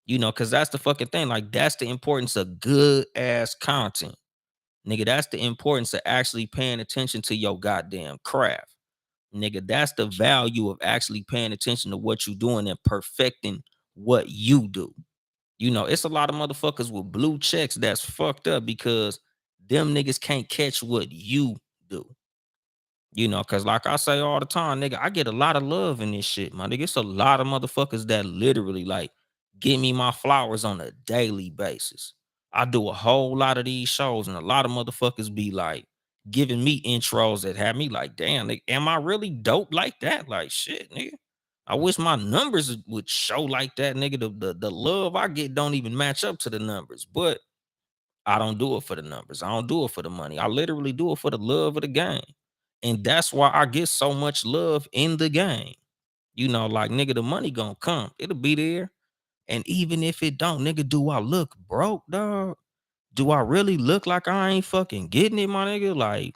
Because that's the fucking thing. Like, that's the importance of good ass content. Nigga, that's the importance of actually paying attention to your goddamn craft. Nigga, that's the value of actually paying attention to what you're doing and perfecting what you do. It's a lot of motherfuckers with blue checks that's fucked up because them niggas can't catch what you do. Cause like I say all the time, nigga, I get a lot of love in this shit, my nigga. It's a lot of motherfuckers that literally like give me my flowers on a daily basis. I do a whole lot of these shows, and a lot of motherfuckers be like giving me intros that have me like, damn, nigga, am I really dope like that? Like shit, nigga. I wish my numbers would show like that, nigga. The love I get don't even match up to the numbers, but I don't do it for the numbers. I don't do it for the money. I literally do it for the love of the game. And that's why I get so much love in the game. Like nigga, the money gonna come. It'll be there. And even if it don't, nigga, do I look broke, dog? Do I really look like I ain't fucking getting it, my nigga? Like,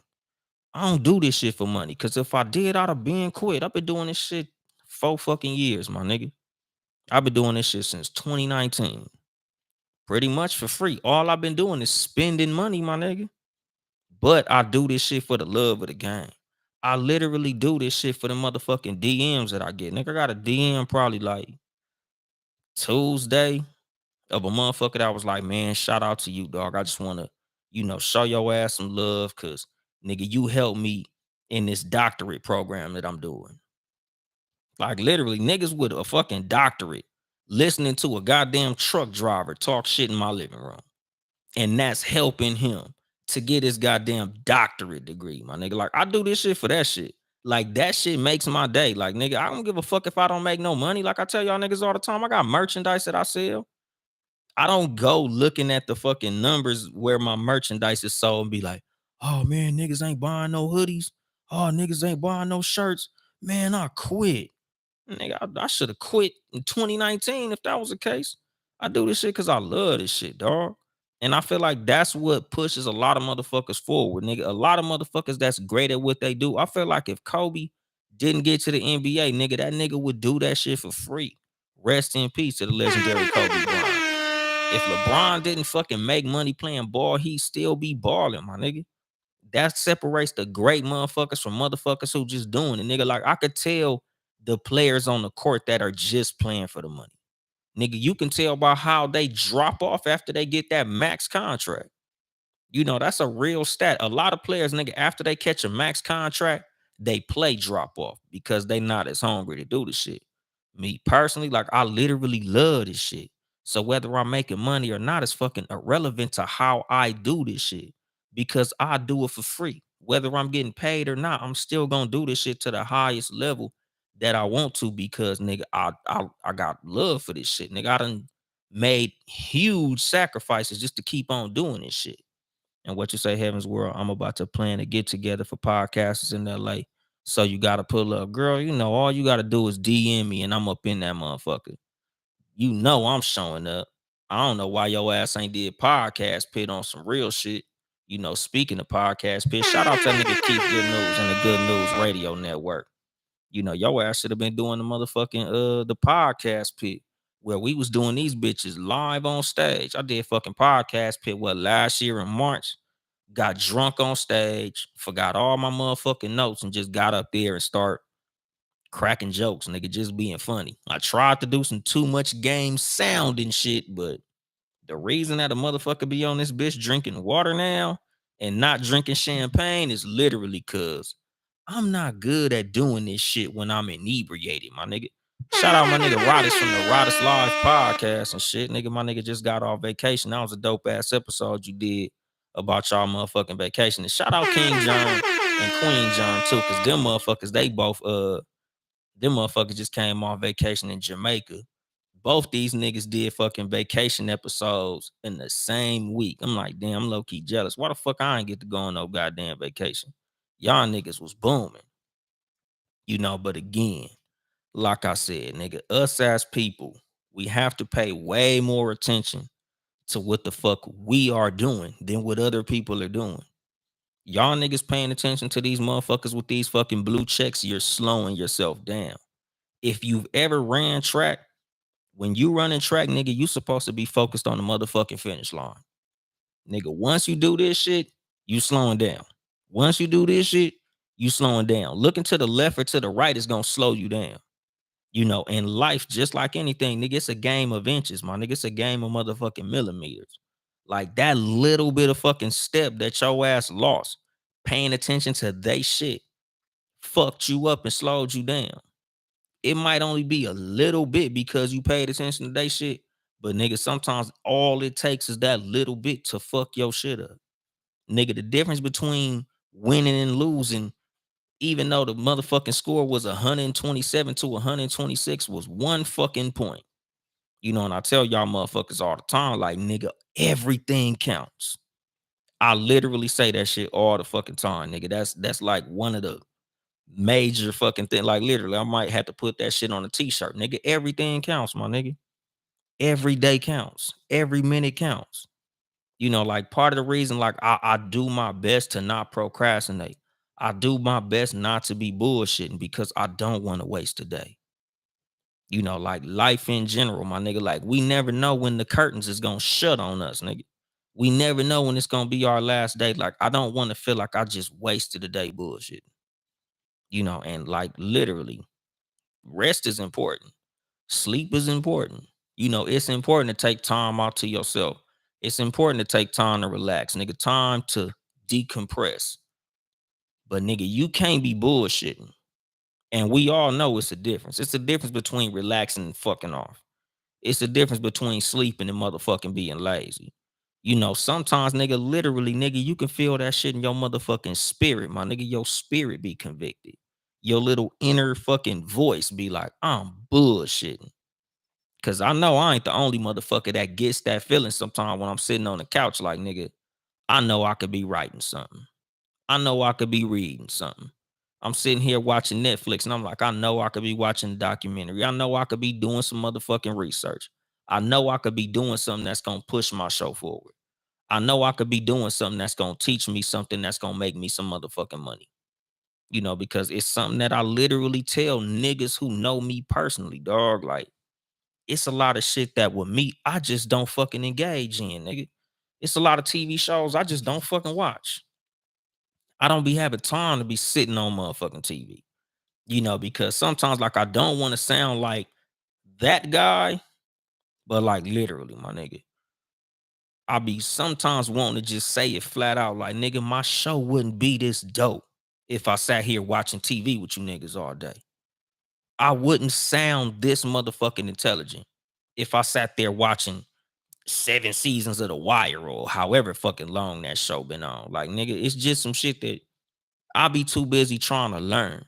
I don't do this shit for money. Cause if I did, I'd have been quit. I've been doing this shit 4 fucking years, my nigga. I've been doing this shit since 2019. Pretty much for free. All I've been doing is spending money, my nigga. But I do this shit for the love of the game. I literally do this shit for the motherfucking DMs that I get. Nigga, I got a DM probably like Tuesday of a motherfucker that was like, man, shout out to you, dog. I just want to, show your ass some love because, nigga, you helped me in this doctorate program that I'm doing. Like, literally, niggas with a fucking doctorate listening to a goddamn truck driver talk shit in my living room. And that's helping him to get his goddamn doctorate degree, my nigga. Like, I do this shit for that shit. Like, that shit makes my day. Like, nigga, I don't give a fuck if I don't make no money. Like I tell y'all niggas all the time, I got merchandise that I sell. I don't go looking at the fucking numbers where my merchandise is sold and be like, oh man, niggas ain't buying no hoodies. Oh, niggas ain't buying no shirts. Man, I quit. Nigga, I should have quit in 2019 if that was the case. I do this shit because I love this shit, dog. And I feel like that's what pushes a lot of motherfuckers forward, nigga. A lot of motherfuckers that's great at what they do. I feel like if Kobe didn't get to the NBA, nigga, that nigga would do that shit for free. Rest in peace to the legendary Kobe Bryant. If LeBron didn't fucking make money playing ball, he'd still be balling, my nigga. That separates the great motherfuckers from motherfuckers who just doing it, nigga. Like I could tell the players on the court that are just playing for the money. Nigga, you can tell by how they drop off after they get that max contract. That's a real stat. A lot of players, nigga, after they catch a max contract, they play drop off because they not as hungry to do the shit. Me personally, like I literally love this shit. So whether I'm making money or not is fucking irrelevant to how I do this shit. because I do it for free. Whether I'm getting paid or not, I'm still gonna do this shit to the highest level that I want to because nigga, I got love for this shit. Nigga, I done made huge sacrifices just to keep on doing this shit. And what you say, Heaven's World, I'm about to plan to get together for podcasters in LA. So you gotta pull up. Girl, all you gotta do is DM me and I'm up in that motherfucker. I'm showing up. I don't know why your ass ain't did podcast pit on some real shit. Speaking of podcast pit, shout out to that nigga Keith Good News and the Good News Radio Network. Your ass should have been doing the motherfucking the podcast pit where we was doing these bitches live on stage. I did fucking podcast pit last year in March. Got drunk on stage, forgot all my motherfucking notes, and just got up there and start cracking jokes, nigga, just being funny. I tried to do some too much game sound and shit, but the reason that a motherfucker be on this bitch drinking water now and not drinking champagne is literally cause I'm not good at doing this shit when I'm inebriated, my nigga. Shout out my nigga Rodis from the Rodis Live podcast and shit. Nigga, my nigga just got off vacation. That was a dope ass episode you did about y'all motherfucking vacation. And shout out King John and Queen John too, cause them motherfuckers, they both them motherfuckers just came on vacation in Jamaica. Both these niggas did fucking vacation episodes in the same week. I'm like, damn, I'm low-key jealous. Why the fuck I ain't get to go on no goddamn vacation? Y'all niggas was booming. But again, like I said, nigga, us as people, we have to pay way more attention to what the fuck we are doing than what other people are doing. Y'all niggas paying attention to these motherfuckers with these fucking blue checks, you're slowing yourself down. If you've ever ran track, when you running track, nigga, you supposed to be focused on the motherfucking finish line. Nigga, once you do this shit, you slowing down. Once you do this shit, you slowing down. Looking to the left or to the right is gonna slow you down. In life, just like anything, nigga, it's a game of inches, my nigga. It's a game of motherfucking millimeters. Like that little bit of fucking step that your ass lost, paying attention to they shit, fucked you up and slowed you down. It might only be a little bit because you paid attention to they shit, but nigga, sometimes all it takes is that little bit to fuck your shit up. Nigga, the difference between winning and losing, even though the motherfucking score was 127 to 126, was one fucking point. And I tell y'all motherfuckers all the time, like, nigga, everything counts. I literally say that shit all the fucking time, nigga. That's like one of the major fucking thing. Like, literally, I might have to put that shit on a t-shirt, nigga. Everything counts, my nigga. Every day counts. Every minute counts. Like part of the reason, like I do my best to not procrastinate. I do my best not to be bullshitting because I don't want to waste a day. Like life in general, my nigga. Like we never know when the curtains is gonna shut on us, nigga. We never know when it's gonna be our last day. Like I don't want to feel like I just wasted a day bullshitting. And like literally, rest is important. Sleep is important. It's important to take time out to yourself. It's important to take time to relax, nigga. Time to decompress. But nigga, you can't be bullshitting. And we all know it's a difference. It's a difference between relaxing and fucking off. It's a difference between sleeping and motherfucking being lazy. Sometimes, nigga, literally, nigga, you can feel that shit in your motherfucking spirit, my nigga. Your spirit be convicted. Your little inner fucking voice be like, I'm bullshitting. Cause I know I ain't the only motherfucker that gets that feeling sometimes when I'm sitting on the couch, like, nigga, I know I could be writing something. I know I could be reading something. I'm sitting here watching Netflix and I'm like, I know I could be watching a documentary. I know I could be doing some motherfucking research. I know I could be doing something that's gonna push my show forward. I know I could be doing something that's gonna teach me something that's gonna make me some motherfucking money. Because it's something that I literally tell niggas who know me personally, dog. Like, it's a lot of shit that with me, I just don't fucking engage in, nigga. It's a lot of TV shows I just don't fucking watch. I don't be having time to be sitting on motherfucking TV, because sometimes like I don't want to sound like that guy, but like literally, my nigga, I be sometimes wanting to just say it flat out, like, nigga, my show wouldn't be this dope if I sat here watching TV with you niggas all day. I wouldn't sound this motherfucking intelligent if I sat there watching 7 seasons of The Wire or however fucking long that show been on. Like, nigga, it's just some shit that I be too busy trying to learn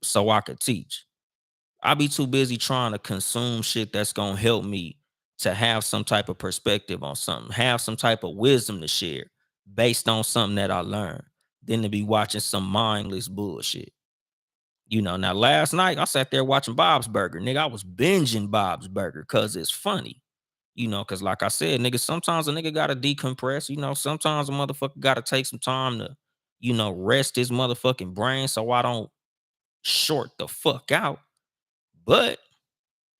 so I could teach. I be too busy trying to consume shit that's gonna help me to have some type of perspective on something, have some type of wisdom to share based on something that I learned, than to be watching some mindless bullshit. Now last night I sat there watching Bob's Burger. Nigga, I was binging Bob's Burger because it's funny. Because like I said, nigga, sometimes a nigga gotta decompress. Sometimes a motherfucker gotta take some time to, rest his motherfucking brain so I don't short the fuck out. But,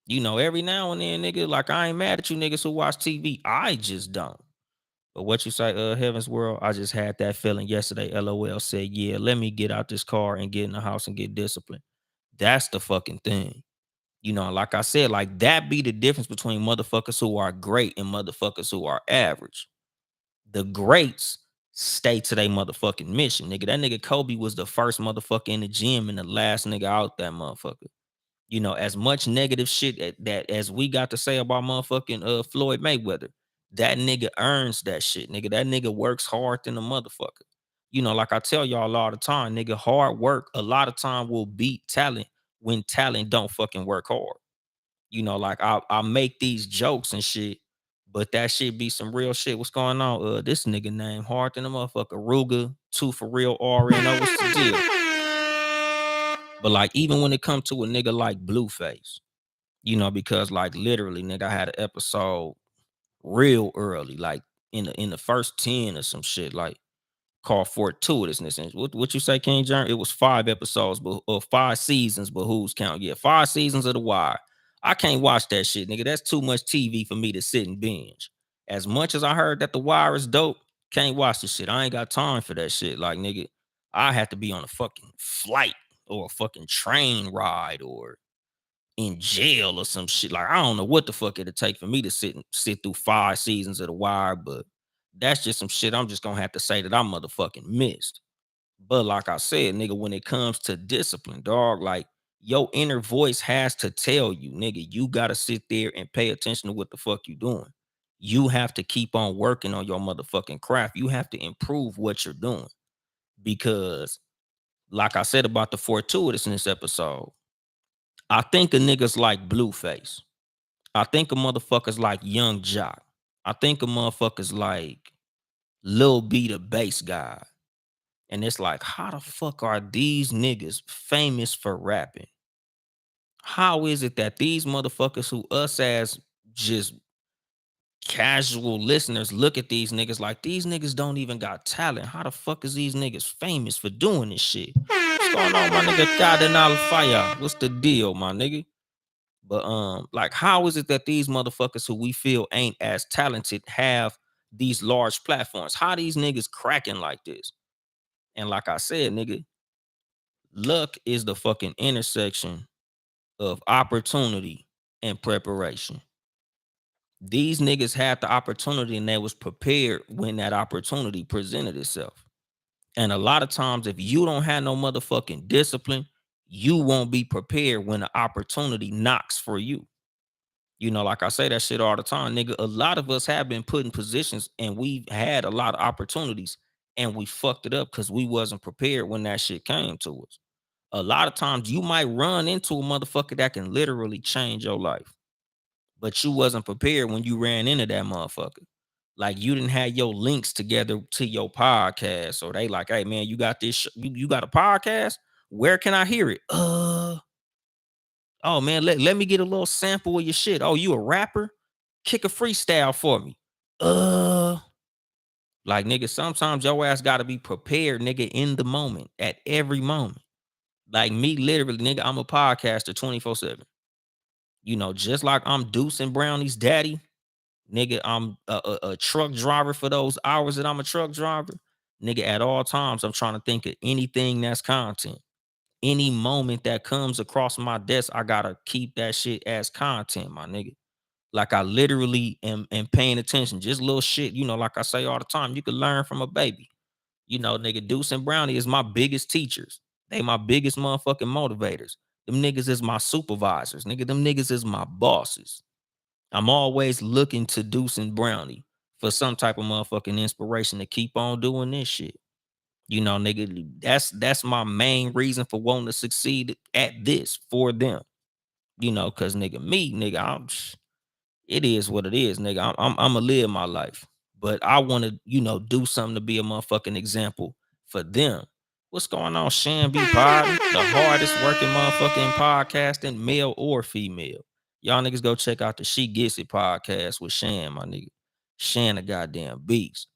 every now and then, nigga, like I ain't mad at you niggas who watch TV. I just don't. But what you say, Heaven's World, I just had that feeling yesterday. LOL said, yeah, let me get out this car and get in the house and get disciplined. That's the fucking thing. Like I said, like that be the difference between motherfuckers who are great and motherfuckers who are average. The greats stay to their motherfucking mission, nigga. That nigga Kobe was the first motherfucker in the gym and the last nigga out that motherfucker. As much negative shit that as we got to say about motherfucking Floyd Mayweather, that nigga earns that shit, nigga. That nigga works hard than a motherfucker. Like I tell y'all all the time, nigga, hard work a lot of time will beat talent when talent don't fucking work hard. Like I make these jokes and shit, but that shit be some real shit. What's going on? This nigga name hard than a motherfucker. Ruga, 2 for real RNO. What's the deal? But like even when it comes to a nigga like Blueface, because like literally, nigga, I had an episode real early, like in the first 10 or some shit, like called Fortuitousness. And what you say, King John? It was 5 episodes, but or 5 seasons, but who's count? Yeah, 5 seasons of The Wire. I can't watch that shit, nigga. That's too much TV for me to sit and binge. As much as I heard that The Wire is dope, can't watch this shit. I ain't got time for that shit. Like, nigga, I have to be on a fucking flight or a fucking train ride or in jail or some shit. Like, I don't know what the fuck it'd take for me to sit through 5 seasons of The Wire, but that's just some shit I'm just gonna have to say that I motherfucking missed. But like I said, nigga, when it comes to discipline, dog, like your inner voice has to tell you, nigga, you gotta sit there and pay attention to what the fuck you doing. You have to keep on working on your motherfucking craft. You have to improve what you're doing. Because, like I said about the fortuitous in this episode, I think of niggas like Blueface. I think of motherfuckers like Young Jock. I think of motherfuckers like Lil B the bass guy. And it's like, how the fuck are these niggas famous for rapping? How is it that these motherfuckers who us as just casual listeners look at these niggas like these niggas don't even got talent? How the fuck is these niggas famous for doing this shit? What's going on, my nigga? Cardinal Fire. What's the deal, my nigga? But like, how is it that these motherfuckers who we feel ain't as talented have these large platforms? How these niggas cracking like this? And like I said, nigga, luck is the fucking intersection of opportunity and preparation. These niggas had the opportunity and they was prepared when that opportunity presented itself. And a lot of times, if you don't have no motherfucking discipline, you won't be prepared when the opportunity knocks for you. Like I say that shit all the time, nigga. A lot of us have been put in positions and we've had a lot of opportunities and we fucked it up because we wasn't prepared when that shit came to us. A lot of times you might run into a motherfucker that can literally change your life, but you wasn't prepared when you ran into that motherfucker. Like you didn't have your links together to your podcast. So they like, hey man, you got this, you got a podcast? Where can I hear it? Oh man, let me get a little sample of your shit. Oh, you a rapper? Kick a freestyle for me. Uh like nigga, sometimes your ass gotta be prepared, nigga, in the moment, at every moment. Like me, literally, nigga, I'm a podcaster 24/7. Just like I'm Deuce and Brownie's daddy, nigga, I'm a truck driver for those hours that I'm a truck driver. Nigga, at all times, I'm trying to think of anything that's content. Any moment that comes across my desk, I gotta keep that shit as content, my nigga. Like I literally am paying attention. Just little shit, like I say all the time, you can learn from a baby. Nigga, Deuce and Brownie is my biggest teachers. They my biggest motherfucking motivators. Them niggas is my supervisors. Nigga, them niggas is my bosses. I'm always looking to Deuce and Brownie for some type of motherfucking inspiration to keep on doing this shit. You know, nigga, that's my main reason for wanting to succeed at this for them. You know, cause nigga, nigga, it is what it is, nigga. I'm gonna live my life, but I want to, do something to be a motherfucking example for them. What's going on, Shan B Pod, the hardest working motherfucking podcasting, male or female? Y'all niggas go check out the She Gets It podcast with Shan, my nigga. Shan, a goddamn beast.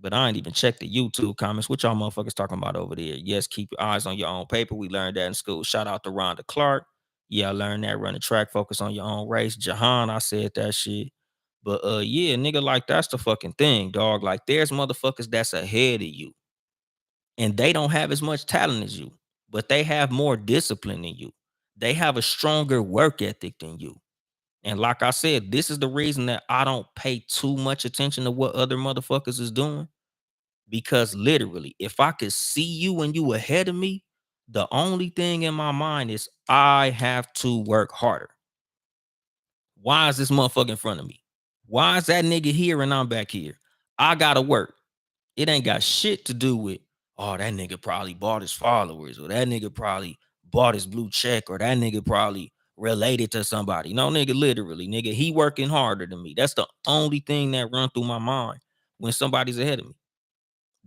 But I ain't even checked the YouTube comments. What y'all motherfuckers talking about over there? Yes, keep your eyes on your own paper. We learned that in school. Shout out to Rhonda Clark. Yeah, I learned that. Run the track, focus on your own race. Jahan, I said that shit. But yeah, nigga, like that's the fucking thing, dog. Like there's motherfuckers that's ahead of you, and they don't have as much talent as you, but they have more discipline than you. They have a stronger work ethic than you. And like I said, this is the reason that I don't pay too much attention to what other motherfuckers is doing. Because literally, if I could see you and you ahead of me, the only thing in my mind is I have to work harder. Why is this motherfucker in front of me? Why is that nigga here and I'm back here? I gotta work. It ain't got shit to do with, oh, that nigga probably bought his followers, or that nigga probably bought his blue check, or that nigga probably related to somebody. No, nigga, literally, nigga, he working harder than me. That's the only thing that run through my mind when somebody's ahead of me.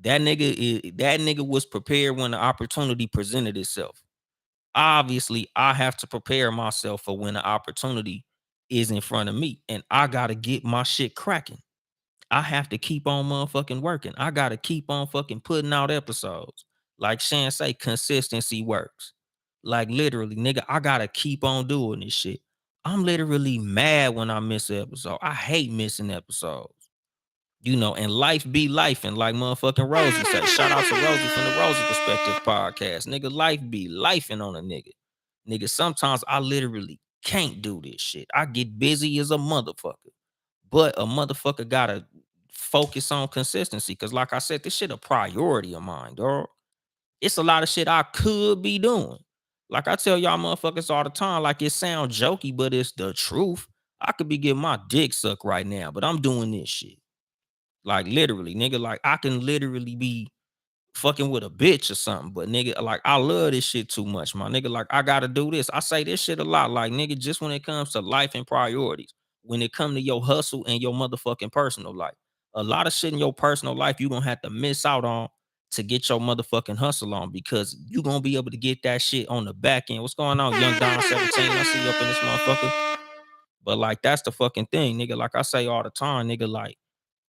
That nigga was prepared when the opportunity presented itself. Obviously, I have to prepare myself for when the opportunity is in front of me, and I gotta get my shit cracking. I have to keep on motherfucking working. I gotta keep on fucking putting out episodes. Like Shan say, consistency works. Like literally, nigga, I gotta keep on doing this shit. I'm literally mad when I miss an episode. I hate missing episodes. And life be life, and like motherfucking Rosie say, shout out to Rosie from the Rosie Perspective podcast. Nigga, life be lifing on a nigga. Nigga, sometimes I literally can't do this shit. I get busy as a motherfucker. But a motherfucker gotta focus on consistency. Cause like I said, this shit a priority of mine, dog. It's a lot of shit I could be doing. Like I tell y'all motherfuckers all the time, like it sounds jokey, but it's the truth. I could be getting my dick sucked right now, but I'm doing this shit. Like literally, nigga, like I can literally be fucking with a bitch or something, but nigga, like I love this shit too much, my nigga. Like I gotta do this. I say this shit a lot. Like, nigga, just when it comes to life and priorities, when it come to your hustle and your motherfucking personal life, a lot of shit in your personal life you gonna have to miss out on to get your motherfucking hustle on, because you gonna be able to get that shit on the back end. What's going on, young Don 17? I see you up in this motherfucker. But like that's the fucking thing, nigga. Like I say all the time, nigga, like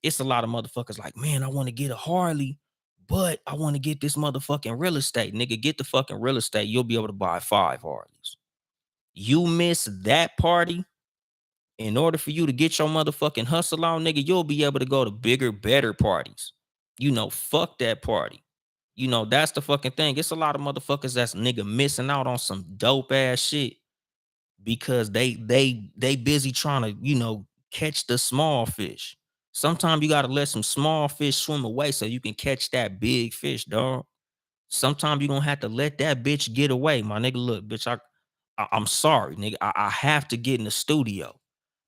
it's a lot of motherfuckers like, man, I want to get a Harley, but I want to get this motherfucking real estate. Nigga, get the fucking real estate. You'll be able to buy 5 Harleys. You miss that party, in order for you to get your motherfucking hustle on, nigga, you'll be able to go to bigger, better parties. Fuck that party. That's the fucking thing. It's a lot of motherfuckers that's nigga missing out on some dope ass shit because they busy trying to, catch the small fish. Sometimes you gotta let some small fish swim away so you can catch that big fish, dog. Sometimes you gonna have to let that bitch get away, my nigga. Look, bitch, I'm sorry, nigga. I have to get in the studio.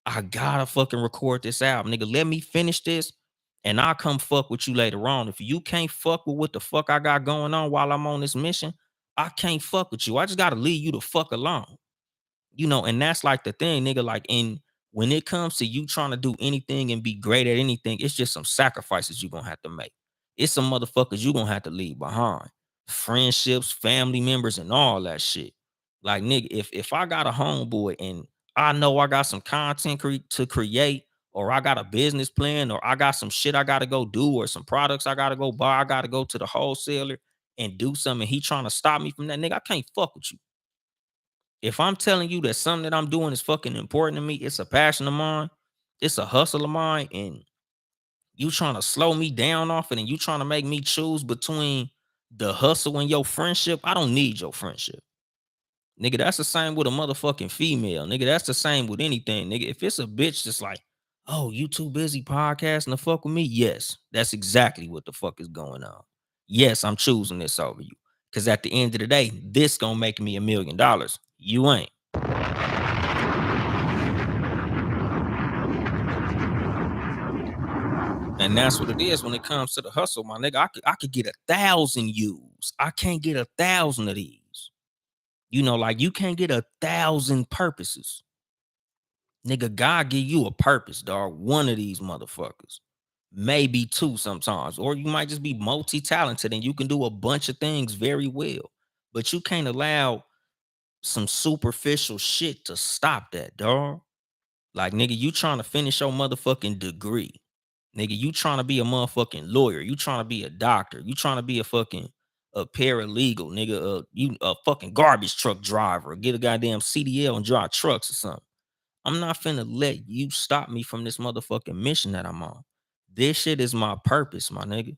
I gotta fucking record this album, nigga. Let me finish this, and I'll come fuck with you later on. If you can't fuck with what the fuck I got going on while I'm on this mission, I can't fuck with you. I just gotta leave you the fuck alone. And that's like the thing, nigga. Like, when it comes to you trying to do anything and be great at anything, it's just some sacrifices you're gonna have to make. It's some motherfuckers you gonna have to leave behind. Friendships, family members, and all that shit. Like, nigga, if I got a homeboy and I know I got some content to create, or I got a business plan, or I got some shit I gotta go do, or some products I gotta go buy, I gotta go to the wholesaler and do something, he trying to stop me from that, nigga, I can't fuck with you. If I'm telling you that something that I'm doing is fucking important to me, it's a passion of mine, it's a hustle of mine, and you trying to slow me down off it, and you trying to make me choose between the hustle and your friendship, I don't need your friendship. Nigga, that's the same with a motherfucking female. Nigga, that's the same with anything. Nigga, if it's a bitch that's like, oh, you too busy podcasting to fuck with me? Yes, that's exactly what the fuck is going on. Yes, I'm choosing this over you. Cause at the end of the day, this gonna make me $1 million. You ain't. And that's what it is when it comes to the hustle, my nigga. I could get 1,000 views. I can't get 1,000 of these. You know, like you can't get 1,000 purposes. Nigga, God give you a purpose, dog. One of these motherfuckers. Maybe two sometimes. Or you might just be multi-talented and you can do a bunch of things very well. But you can't allow some superficial shit to stop that, dog. Like, nigga, you trying to finish your motherfucking degree. Nigga, you trying to be a motherfucking lawyer. You trying to be a doctor. You trying to be a paralegal, nigga. You a fucking garbage truck driver. Get a goddamn CDL and drive trucks or something. I'm not finna let you stop me from this motherfucking mission that I'm on. This shit is my purpose, my nigga.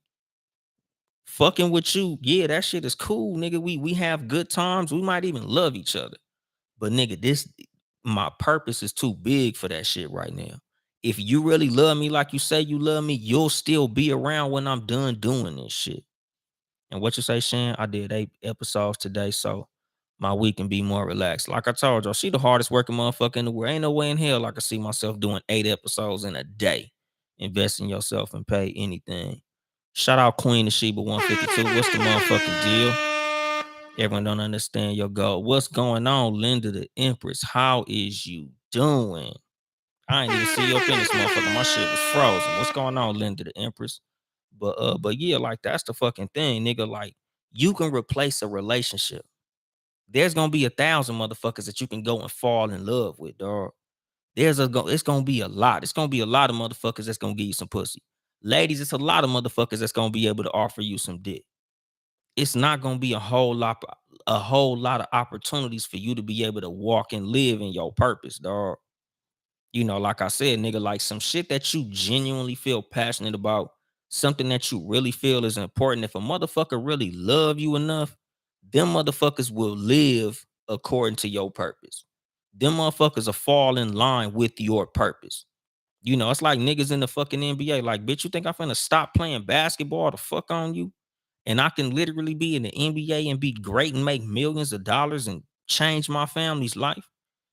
Fucking with you, yeah, that shit is cool, nigga. We have good times. We might even love each other. But nigga, this my purpose is too big for that shit right now. If you really love me like you say you love me, you'll still be around when I'm done doing this shit. And what you say, Shan? I did 8 episodes today, so my week can be more relaxed. Like I told y'all, she the hardest working motherfucker in the world. Ain't no way in hell I can see myself doing 8 episodes in a day. Invest in yourself and pay anything. Shout out Queen of Sheba 152. What's the motherfucking deal? Everyone don't understand your goal. What's going on, Linda the Empress? How is you doing? I ain't even see you up in this motherfucker. My shit was frozen. What's going on, Linda the Empress? But yeah, like that's the fucking thing, nigga. Like you can replace a relationship. There's gonna be 1,000 motherfuckers that you can go and fall in love with, dog. It's gonna be a lot. It's gonna be a lot of motherfuckers that's gonna give you some pussy. Ladies, it's a lot of motherfuckers that's gonna be able to offer you some dick. It's not gonna be a whole lot of opportunities for you to be able to walk and live in your purpose, dog. You know, like I said, nigga, like some shit that you genuinely feel passionate about, something that you really feel is important. If a motherfucker really love you enough, them motherfuckers will live according to your purpose. Them motherfuckers will fall in line with your purpose. You know, it's like niggas in the fucking NBA. Like, bitch, you think I'm finna stop playing basketball to fuck on you? And I can literally be in the NBA and be great and make millions of dollars and change my family's life.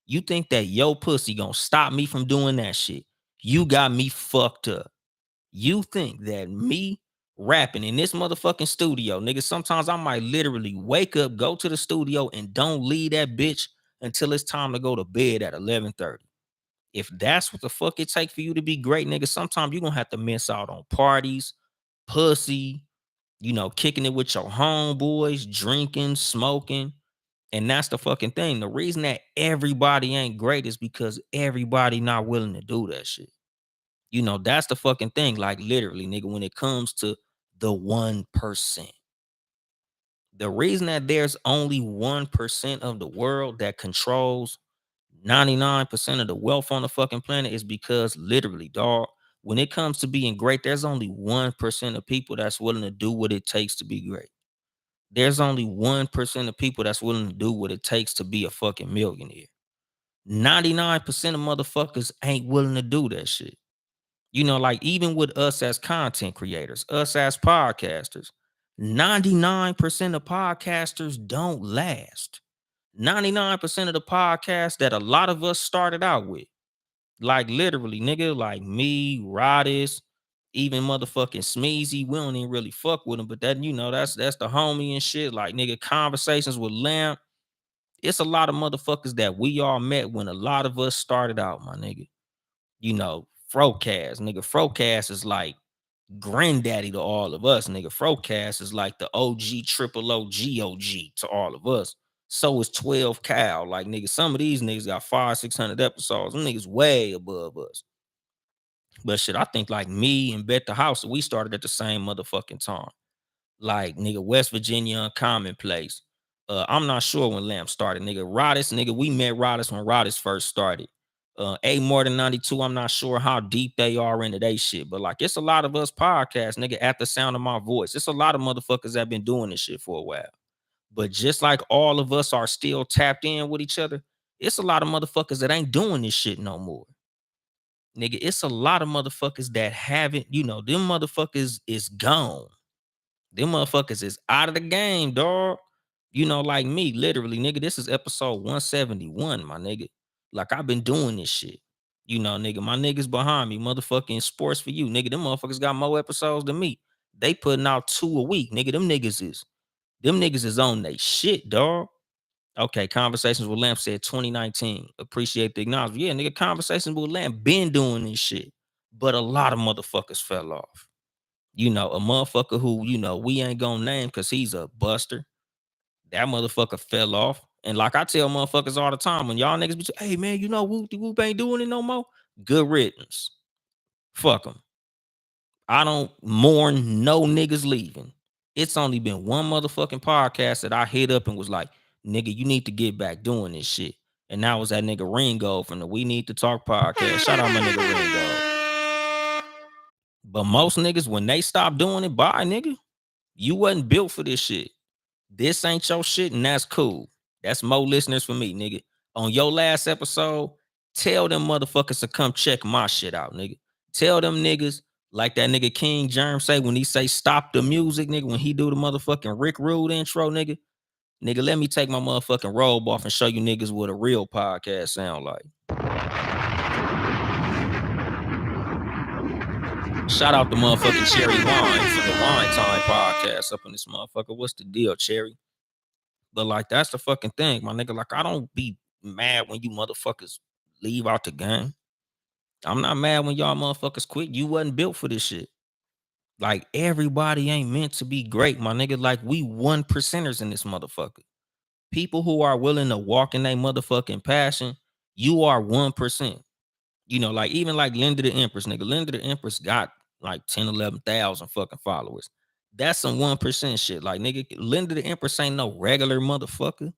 You think that yo pussy gonna stop me from doing that shit? You got me fucked up. You think that me rapping in this motherfucking studio, nigga, sometimes I might literally wake up, go to the studio, and don't leave that bitch until it's time to go to bed at 11:30. If that's what the fuck it take for you to be great, nigga, sometimes you're gonna have to miss out on parties, pussy, you know, kicking it with your homeboys, drinking, smoking. And that's the fucking thing. The reason that everybody ain't great is because everybody not willing to do that shit. You know, that's the fucking thing. Like literally, nigga, when it comes to the 1%. The reason that there's only 1% of the world that controls 99% of the wealth on the fucking planet is because literally, dog, when it comes to being great, there's only 1% of people that's willing to do what it takes to be great. There's only 1% of people that's willing to do what it takes to be a fucking millionaire. 99% of motherfuckers ain't willing to do that shit. You know, like even with us as content creators, us as podcasters, 99% of podcasters don't last. 99% of the podcasts that a lot of us started out with, like literally, nigga, like me, Rodis, even motherfucking Smeezy, we don't even really fuck with him, but that, you know, that's the homie and shit. Like, nigga, conversations with Lamp. It's a lot of motherfuckers that we all met when a lot of us started out, my nigga. You know, Frocast, nigga. Frocast is like granddaddy to all of us, nigga. Frocast is like the OG triple OG to all of us. So is 12 Cal. Like, nigga, some of these niggas got 500-600 episodes. Them niggas way above us. But shit, I think like me and Bet the House, we started at the same motherfucking time. Like, nigga, West Virginia Uncommon Place. I'm not sure when Lamp started, nigga. Rodis, nigga, we met Rodis when Rodis first started. A More Than 92, I'm not sure how deep they are into they shit, but like it's a lot of us podcasts, nigga, at the sound of my voice. It's a lot of motherfuckers that been doing this shit for a while. But just like all of us are still tapped in with each other, it's a lot of motherfuckers that ain't doing this shit no more. Nigga, it's a lot of motherfuckers that haven't, you know, them motherfuckers is gone. Them motherfuckers is out of the game, dog. You know, like me, literally, nigga. This is episode 171, my nigga. Like I've been doing this shit. You know, nigga, my niggas behind me, motherfucking sports for you, nigga. Them motherfuckers got more episodes than me. They putting out 2 a week, nigga. Them niggas is on they shit, dog. Okay, Conversations with Lamp said 2019. Appreciate the acknowledgement. Yeah, nigga, Conversations with Lamp been doing this shit. But a lot of motherfuckers fell off. You know, a motherfucker who, we ain't gonna name because he's a buster. That motherfucker fell off. And like I tell motherfuckers all the time, when y'all niggas be hey man, Whoop de Whoop ain't doing it no more. Good riddance. Fuck them. I don't mourn no niggas leaving. It's only been one motherfucking podcast that I hit up and was like, nigga, you need to get back doing this shit. And that was that nigga Ringo from the We Need to Talk podcast. Shout out my nigga Ringo. But most niggas, when they stop doing it, bye, nigga. You wasn't built for this shit. This ain't your shit, and that's cool. That's more listeners for me, nigga. On your last episode, tell them motherfuckers to come check my shit out, nigga. Tell them niggas, like that nigga King Germ say when he say stop the music, nigga, when he do the motherfucking Rick Rude intro, nigga. Nigga, let me take my motherfucking robe off and show you niggas what a real podcast sound like. Shout out the motherfucking Cherry Wine for the Wine Time podcast up in this motherfucker. What's the deal, Cherry? But like that's the fucking thing, my nigga. Like I don't be mad when you motherfuckers leave out the game. I'm not mad when y'all motherfuckers quit. You wasn't built for this shit. Like everybody ain't meant to be great, my nigga. Like we 1%ers in this motherfucker. People who are willing to walk in their motherfucking passion, you are 1%. You know, like even like Linda the Empress, nigga. Linda the Empress got like 10, 11,000 fucking followers. That's some 1% shit. Like, nigga, Linda the Empress ain't no regular motherfucker.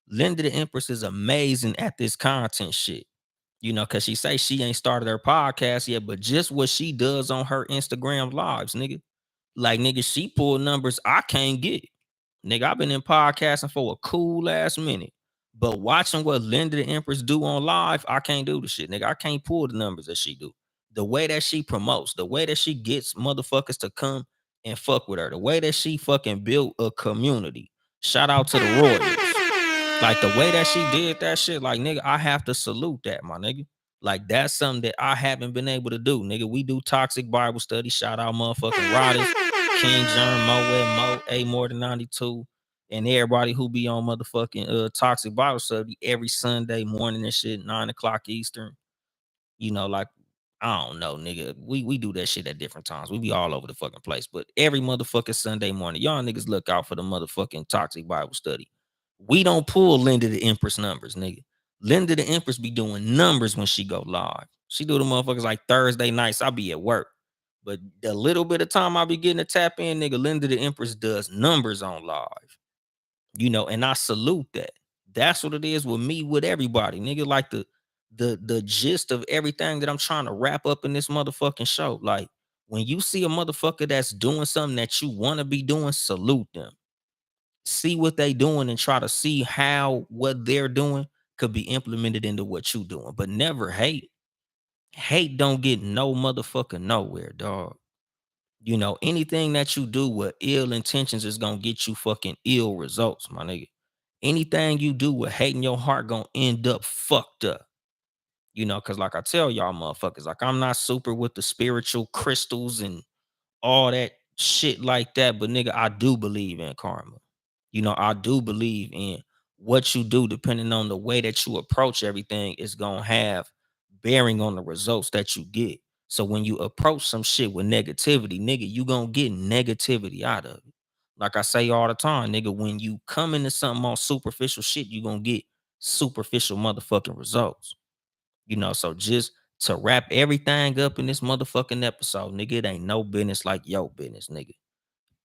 Linda the Empress is amazing at this content shit. You know, cause she say she ain't started her podcast yet, but just what she does on her Instagram lives, nigga. Like, nigga, she pulled numbers I can't get. Nigga, I've been in podcasting for a cool ass minute. But watching what Linda the Empress do on live, I can't do the shit, nigga. I can't pull the numbers that she do. The way that she promotes, the way that she gets motherfuckers to come and fuck with her, the way that she fucking built a community. Shout out to the Royals. Like the way that she did that shit, like nigga, I have to salute that, my nigga. Like that's something that I haven't been able to do, nigga. We do toxic Bible study. Shout out motherfucking Rodders, King John, Mo, A more than 92, and everybody who be on motherfucking toxic Bible study every Sunday morning and shit, 9 o'clock Eastern. You know, like I don't know, nigga. We do that shit at different times. We be all over the fucking place. But every motherfucking Sunday morning, y'all niggas look out for the motherfucking toxic Bible study. We don't pull Linda the Empress numbers, nigga. Linda the Empress be doing numbers when she go live. She do the motherfuckers like Thursday nights. I be at work. But the little bit of time I be getting to tap in, nigga, Linda the Empress does numbers on live. You know, and I salute that. That's what it is with me, with everybody, nigga. Like the gist of everything that I'm trying to wrap up in this motherfucking show. Like when you see a motherfucker that's doing something that you want to be doing, salute them. See what they doing and try to see how what they're doing could be implemented into what you doing. But never hate. Hate don't get no motherfucker nowhere, dog. You know, anything that you do with ill intentions is gonna get you fucking ill results, my nigga. Anything you do with hate in your heart gonna end up fucked up. You know, cause like I tell y'all motherfuckers, like I'm not super with the spiritual crystals and all that shit like that, but nigga, I do believe in karma. You know, I do believe in what you do, depending on the way that you approach everything, is gonna have bearing on the results that you get. So when you approach some shit with negativity, nigga, you gonna get negativity out of it. Like I say all the time, nigga, when you come into something on superficial shit, you gonna get superficial motherfucking results. You know, so just to wrap everything up in this motherfucking episode, nigga, it ain't no business like your business, nigga.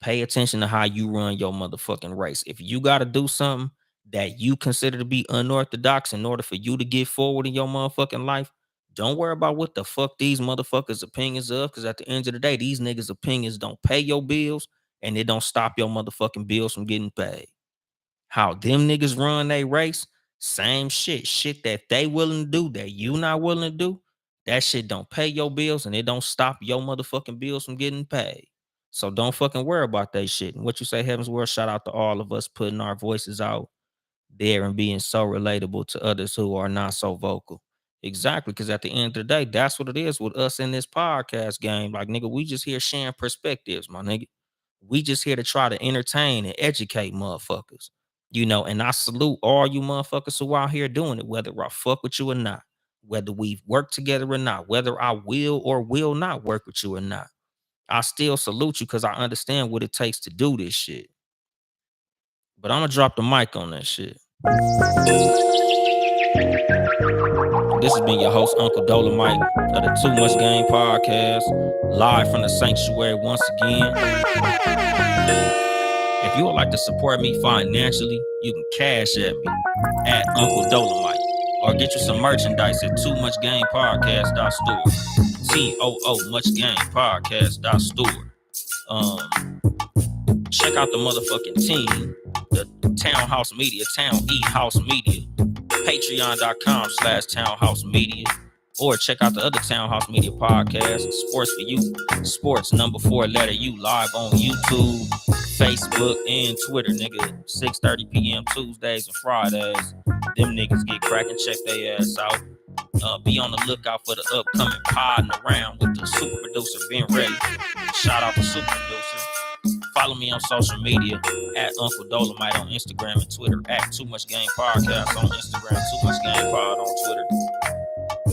Pay attention to how you run your motherfucking race. If you got to do something that you consider to be unorthodox in order for you to get forward in your motherfucking life, don't worry about what the fuck these motherfuckers' opinions of, because at the end of the day, these niggas' opinions don't pay your bills and it don't stop your motherfucking bills from getting paid. How them niggas run their race, same shit. Shit that they willing to do that you not willing to do, that shit don't pay your bills and it don't stop your motherfucking bills from getting paid. So don't fucking worry about that shit. And what you say, Heaven's Word, shout out to all of us putting our voices out there and being so relatable to others who are not so vocal. Exactly, because at the end of the day, that's what it is with us in this podcast game. Like, nigga, we just here sharing perspectives, my nigga. We just here to try to entertain and educate motherfuckers. And I salute all you motherfuckers who out here doing it, whether I fuck with you or not, whether we've worked together or not, whether I will or will not work with you or not. I still salute you because I understand what it takes to do this shit. But I'm gonna drop the mic on that shit. This has been your host, Uncle Dolomite of the Too Much Game Podcast, live from the sanctuary once again. If you would like to support me financially, you can cash at me at Uncle Dolomite or get you some merchandise at Too Much Game Podcast.store. TOO Much Game Podcast.store. Check out the motherfucking team, the Townhouse Media, Town E House Media, patreon.com/Townhouse Media, or check out the other Townhouse Media podcast, Sports for You, Sports #4 live on YouTube, Facebook, and Twitter, nigga. 6:30 p.m. Tuesdays and Fridays. Them niggas get cracking, check their ass out. Be on the lookout for the upcoming Podding Around with the super producer Ben Ready. Shout out to super producer. Follow me on social media at Uncle Dolomite on Instagram and Twitter, at Too Much Game Podcast on Instagram, Too Much Game Pod on Twitter.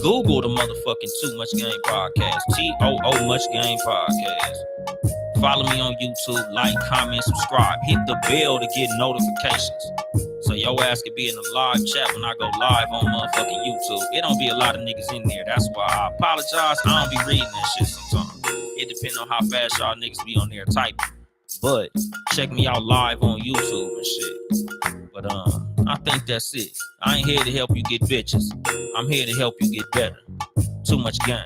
Google the motherfucking Too Much Game Podcast, TOO Much Game Podcast. Follow me on YouTube, like, comment, subscribe, hit the bell to get notifications. So your ass can be in the live chat when I go live on motherfucking YouTube. It don't be a lot of niggas in there. That's why I apologize. I don't be reading that shit sometimes. It depends on how fast y'all niggas be on there typing. But check me out live on YouTube and shit. But I think that's it. I ain't here to help you get bitches. I'm here to help you get better. Too much game.